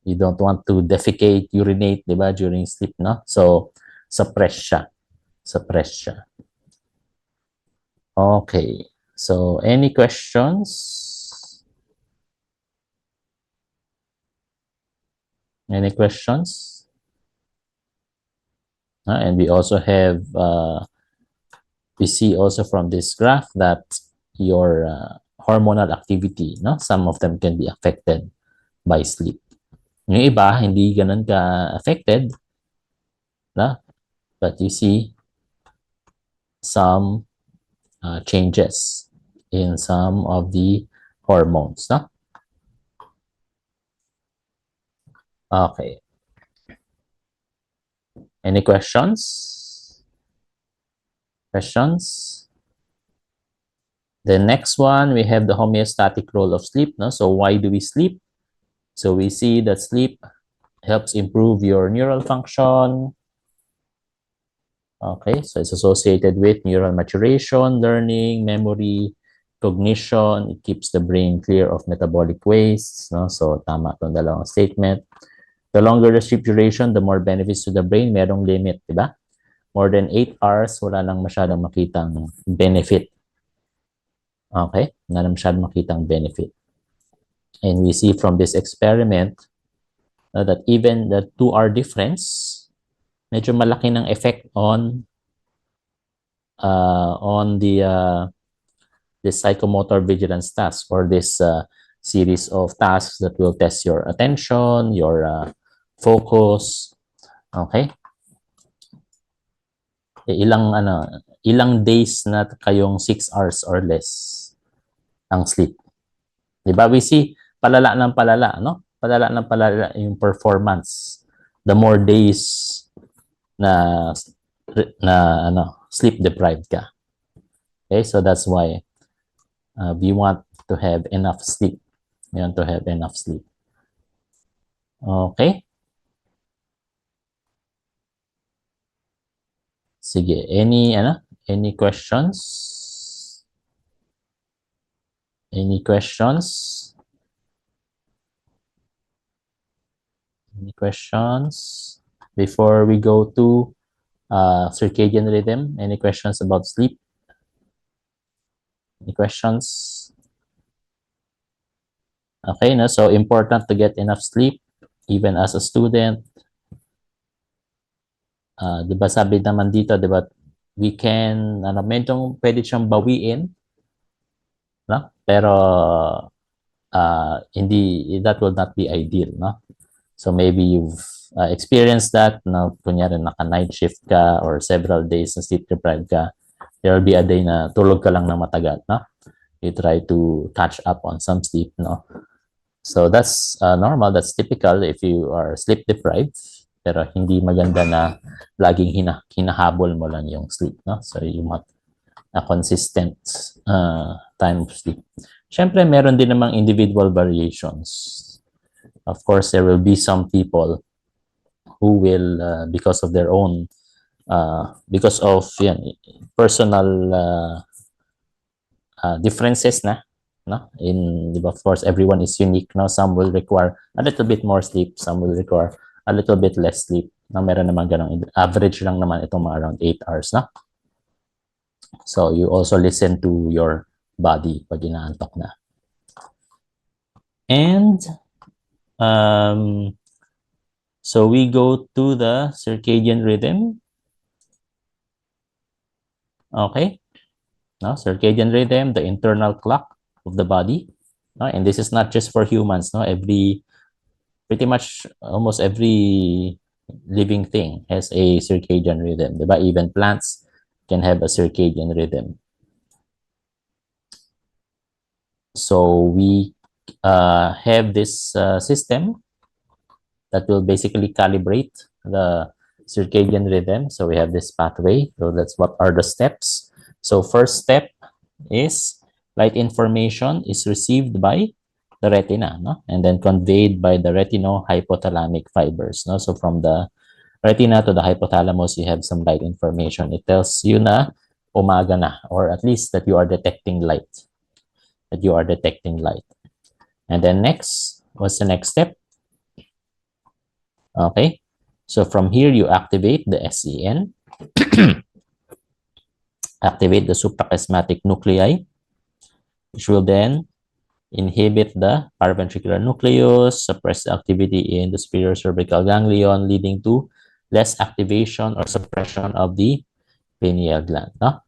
You don't want to defecate, urinate, di ba, during sleep, no? So, suppress siya. Suppress siya. Okay. So, any questions? Any questions? And we also have, we see also from this graph that your hormonal activity, no? Some of them can be affected by sleep. Yung iba, hindi ganun ka-affected, no? But you see some changes in some of the hormones, no? Okay. Any questions? Questions? The next one, we have the homeostatic role of sleep, no? So why do we sleep? So we see that sleep helps improve your neural function. Okay, so it's associated with neural maturation, learning, memory, cognition. It keeps the brain clear of metabolic wastes, no? So tama itong dalawang statement. The longer the sleep duration, the more benefits to the brain. Merong limit, di ba? More than 8 hours, wala nang masyadong makitang benefit. Okay? Wala nang masyadong makitang benefit. And we see from this experiment that even the 2-hour difference, medyo malaki ng effect on this psychomotor vigilance task, or this series of tasks that will test your attention, your focus. Okay? Ilang days na kayong 6 hours or less ang sleep. Diba? We see palala ng palala, no? Palala ng palala yung performance. The more days na sleep deprived ka. Okay? So that's why we want to have enough sleep. We want to have enough sleep. Okay. Sige, any questions? Any questions? Any questions? Before we go to circadian rhythm, any questions about sleep? Any questions? Okay, no? So important to get enough sleep even as a student. Di ba sabi naman dito, di ba, we can, medyo pwede siyang bawiin, no? Pero hindi, that will not be ideal, no? So maybe you've experienced that, no? Kunyari naka-night shift ka or several days na sleep deprived ka, there will be a day na tulog ka lang na matagal, no? You try to catch up on some sleep, no? So that's normal, that's typical if you are sleep deprived, pero hindi maganda na laging hinahabol mo lang yung sleep, no? So you want a consistent time of sleep. Siyempre, meron din namang individual variations. Of course, there will be some people who will, because of their own, because of personal differences na, no? Of course, everyone is unique, no? Some will require a little bit more sleep, some will require a little bit less sleep. Na meron naman ganun, average lang naman itong mga around 8 hours, no? So you also listen to your body pag inaantok na. And so we go to the circadian rhythm. Okay. No, circadian rhythm, the internal clock of the body. No? And this is not just for humans. No? Pretty much almost every living thing has a circadian rhythm. Diba? Even plants can have a circadian rhythm. So we have this system that will basically calibrate the circadian rhythm. So we have this pathway. So that's what are the steps. So first step is light information is received by the retina, no? And then conveyed by the retinohypothalamic fibers, no? So from the retina to the hypothalamus, you have some light information. It tells you na umaga na, or at least that you are detecting light. That you are detecting light. And then next, what's the next step? Okay, so from here you activate the SEN, activate the suprachiasmatic nuclei, which will then inhibit the paraventricular nucleus, suppress the activity in the superior cervical ganglion, leading to less activation or suppression of the pineal gland. No?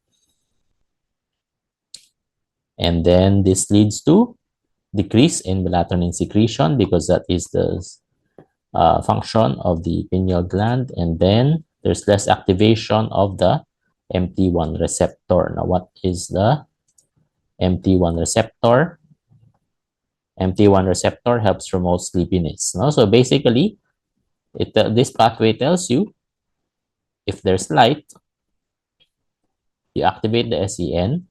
And then this leads to decrease in melatonin secretion because that is the function of the pineal gland, and then there's less activation of the MT1 receptor. Now, what is the MT1 receptor? MT1 receptor helps promote sleepiness. No? So basically, this pathway tells you if there's light, you activate the SEN,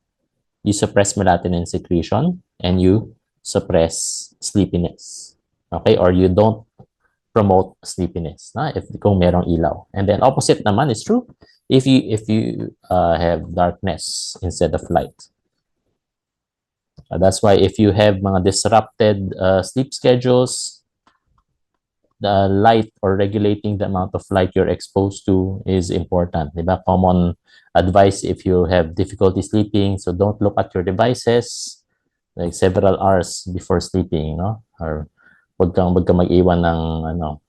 you suppress melatonin secretion, and you suppress sleepiness. Okay, or you don't promote sleepiness, na? Kung merong ilaw. And then opposite naman is true if you have darkness instead of light. That's why if you have mga disrupted sleep schedules, the light or regulating the amount of light you're exposed to is important. Diba? Common advice if you have difficulty sleeping, so don't look at your devices like several hours before sleeping, no? Or wag kang mag-iwan ng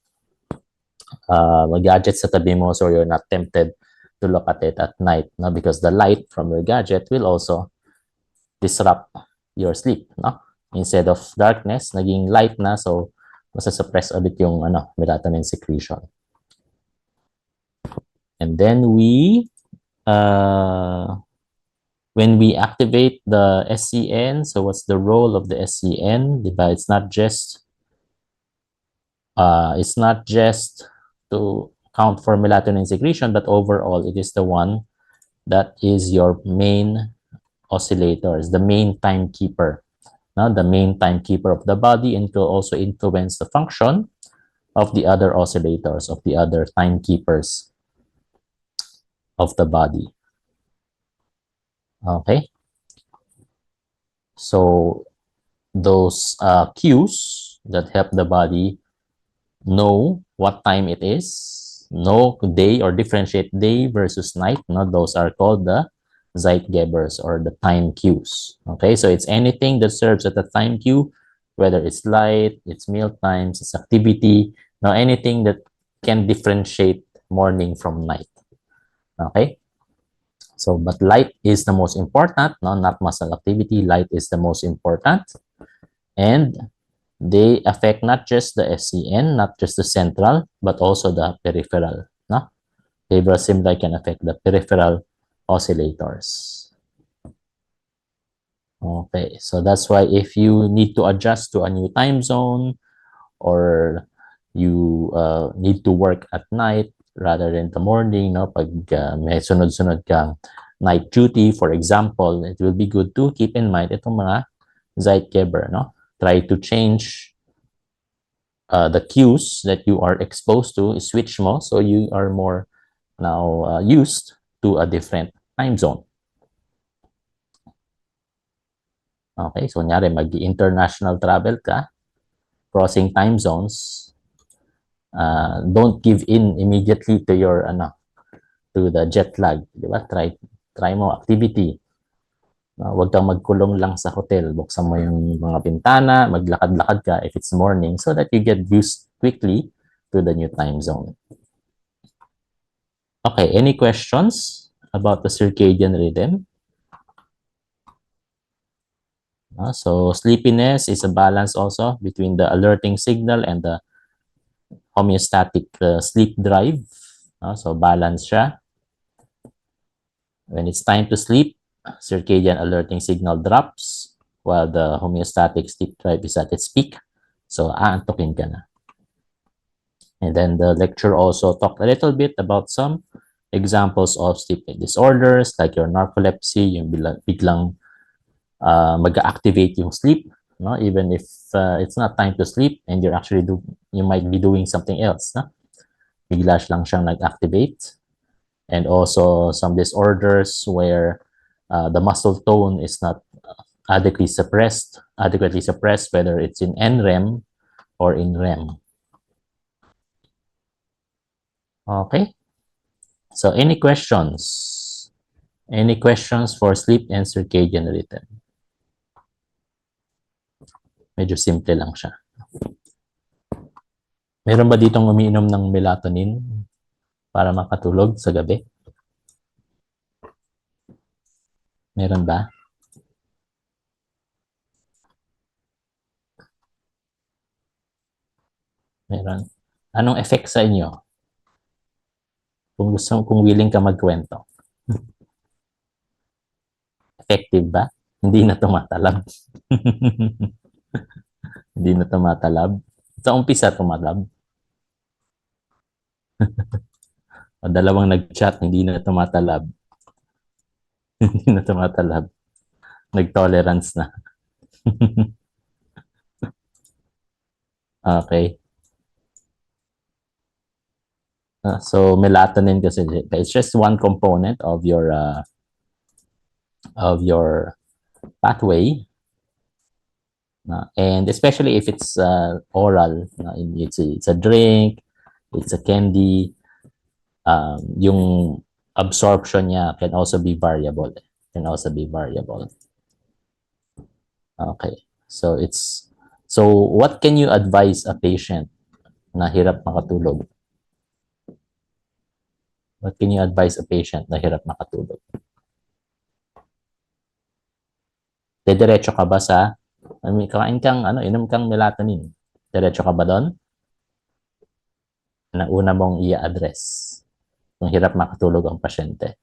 gadget sa tabi mo so you're not tempted to look at it at night, no? Because the light from your gadget will also disrupt your sleep, no? Instead of darkness, naging light na, so masasuppress ulit yung melatonin secretion. And then when we activate the SCN, so what's the role of the SCN? Diba? It's not just to count for melatonin secretion, but overall it is the one that is your main oscillators, the main timekeeper. The main timekeeper of the body, and will also influence the function of the other oscillators, of the other timekeepers of the body. Okay. So those cues that help the body know what time it is, know day or differentiate day versus night. Those are called the Zeitgebers, or the time cues. Okay, so it's anything that serves as a time cue, whether it's light, it's meal times, it's activity, anything that can differentiate morning from night. Okay, so but light is the most important, not muscle activity. Light is the most important, and they affect not just the SCN, not just the central, but also the peripheral. Behavioral stimuli can affect the peripheral oscillators. Okay, so that's why if you need to adjust to a new time zone, or you need to work at night rather than the morning, pag may sunod-sunod kang night duty, for example, it will be good to keep in mind itong mga Zeitgeber, Try to change the cues that you are exposed to, switch mo, so you are more now used to a different time zone. Okay, so kunyari mag-international travel ka, crossing time zones, don't give in immediately to your to the jet lag, di ba? Try mo activity. Huwag kang magkulong lang sa hotel. Buksan mo yung mga bintana, maglakad-lakad ka if it's morning, so that you get used quickly to the new time zone. Okay, any questions about the circadian rhythm? So sleepiness is a balance also between the alerting signal and the homeostatic sleep drive. So balance siya. When it's time to sleep, circadian alerting signal drops while the homeostatic sleep drive is at its peak. So aantukin ka na. And then the lecture also talked a little bit about some examples of sleep disorders, like your narcolepsy, yung biglang mag-activate yung sleep, even if it's not time to sleep and you might be doing something else, bigla lang siyang nag-activate. And also some disorders where the muscle tone is not adequately suppressed, whether it's in NREM or in REM. Okay, so any questions? Any questions for sleep and circadian rhythm? Medyo simple lang siya. Meron ba ditong umiinom ng melatonin para makatulog sa gabi? Meron ba? Meron. Anong effect sa inyo? Kung willing ka magkwento. Effective ba? Hindi na tumatalab. Hindi na tumatalab. Sa umpisa tumalab. Dalawang nag-chat, hindi na tumatalab. Hindi na tumatalab. Nag-tolerance na. Okay. So melatonin kasi it's just one component of your pathway, and especially if it's oral, it's a drink, it's a candy, yung absorption niya can also be variable. Okay, so what can you advise a patient na hirap makatulog? What can you advise a patient na hirap makatulog? Diretso ka ba sa, kain kang, inom kang melatonin. Diretso ka ba doon? Na una mong i-address kung hirap makatulog ang pasyente.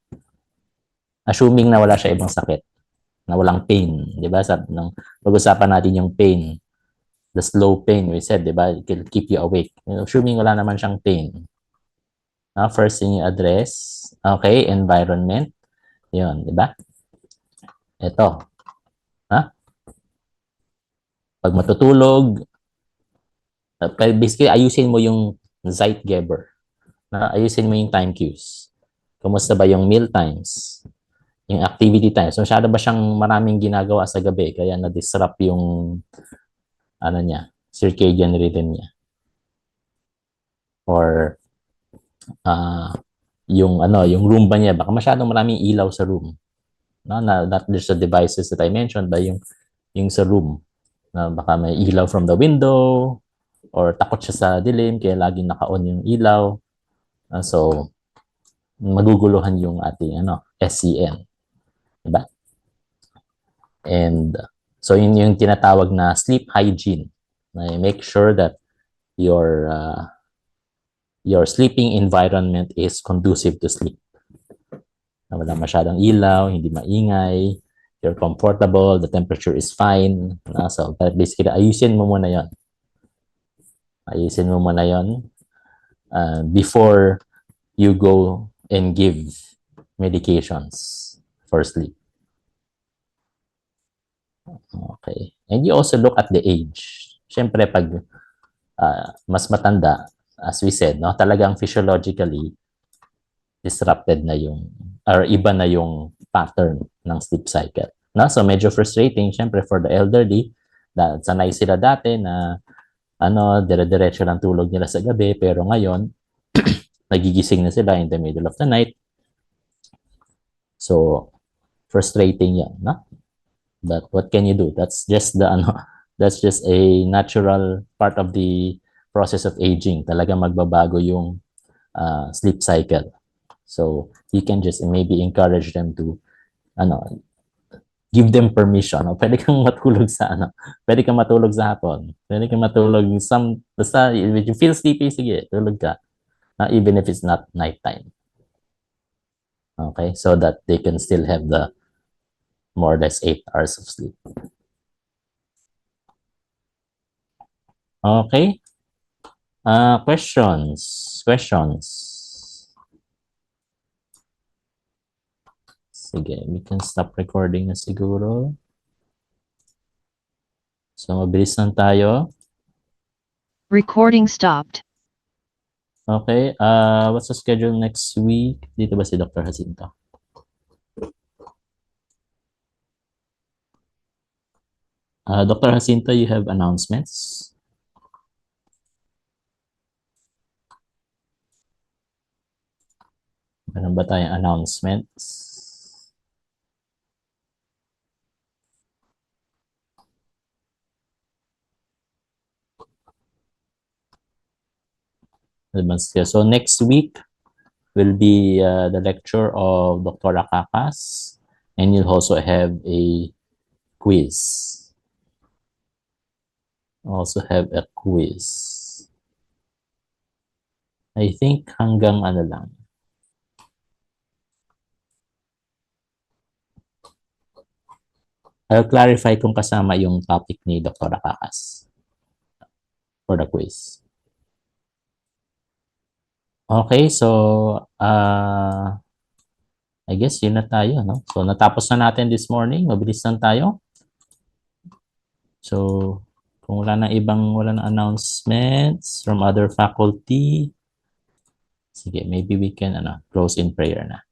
Assuming na wala siya ibang sakit, na walang pain, di ba? Pag-usapan natin yung pain, the slow pain, we said, di ba? It will keep you awake. Assuming wala naman siyang pain. First thing you address, okay, environment, yun, di ba? Ito. Ha? Pag matutulog, basically, ayusin mo yung Zeitgeber. Ayusin mo yung time cues. Kumusta ba yung meal times? Yung activity times. Masyado ba siyang maraming ginagawa sa gabi kaya na-disrupt yung ano niya, circadian rhythm niya. Or yung room ba niya, baka masyadong maraming ilaw sa room. No, not just the devices that I mentioned, but yung sa room. Na baka may ilaw from the window or takot siya sa dilim kaya laging naka-on yung ilaw. So maguguluhan yung ating SCN. Diba? And so yun yung tinatawag na sleep hygiene. Make sure that your sleeping environment is conducive to sleep. Wala masyadong ilaw, hindi maingay, you're comfortable, the temperature is fine. So basically, ayusin mo muna yon. Ayusin mo muna yon before you go and give medications for sleep. Okay. And you also look at the age. Siyempre, pag mas matanda, as we said, no, talagang physiologically disrupted na yung, or iba na yung pattern ng sleep cycle. No? So, medyo frustrating, siyempre, for the elderly, sanay sila dati na dire-diretso lang tulog nila sa gabi, pero ngayon, nagigising na sila in the middle of the night. So, frustrating yan, no? But what can you do? That's just that's just a natural part of the process of aging. Talagang magbabago yung sleep cycle. So, you can just maybe encourage them to give them permission. Pwede kang matulog pwede kang matulog sa hapon. Pwede kang matulog basta if you feel sleepy, sige, tulog ka. Even if it's not nighttime. Okay? So that they can still have the more or less 8 hours of sleep. Okay? Questions? Sige, we can stop recording na siguro. So, mabilis lang tayo. Recording stopped. Okay, what's the schedule next week? Dito ba si Dr. Jacinto? Dr. Jacinto, you have announcements? Meron ba tayong announcements? So next week will be the lecture of Dr. Akakas, and you'll also have a quiz. I think hanggang lang. I'll clarify kung kasama yung topic ni Dr. Akakas for the quiz. Okay, so I guess yun na tayo, no? So natapos na natin this morning, mabilis lang tayo. So kung wala nang announcements from other faculty, sige, maybe we can close in prayer na.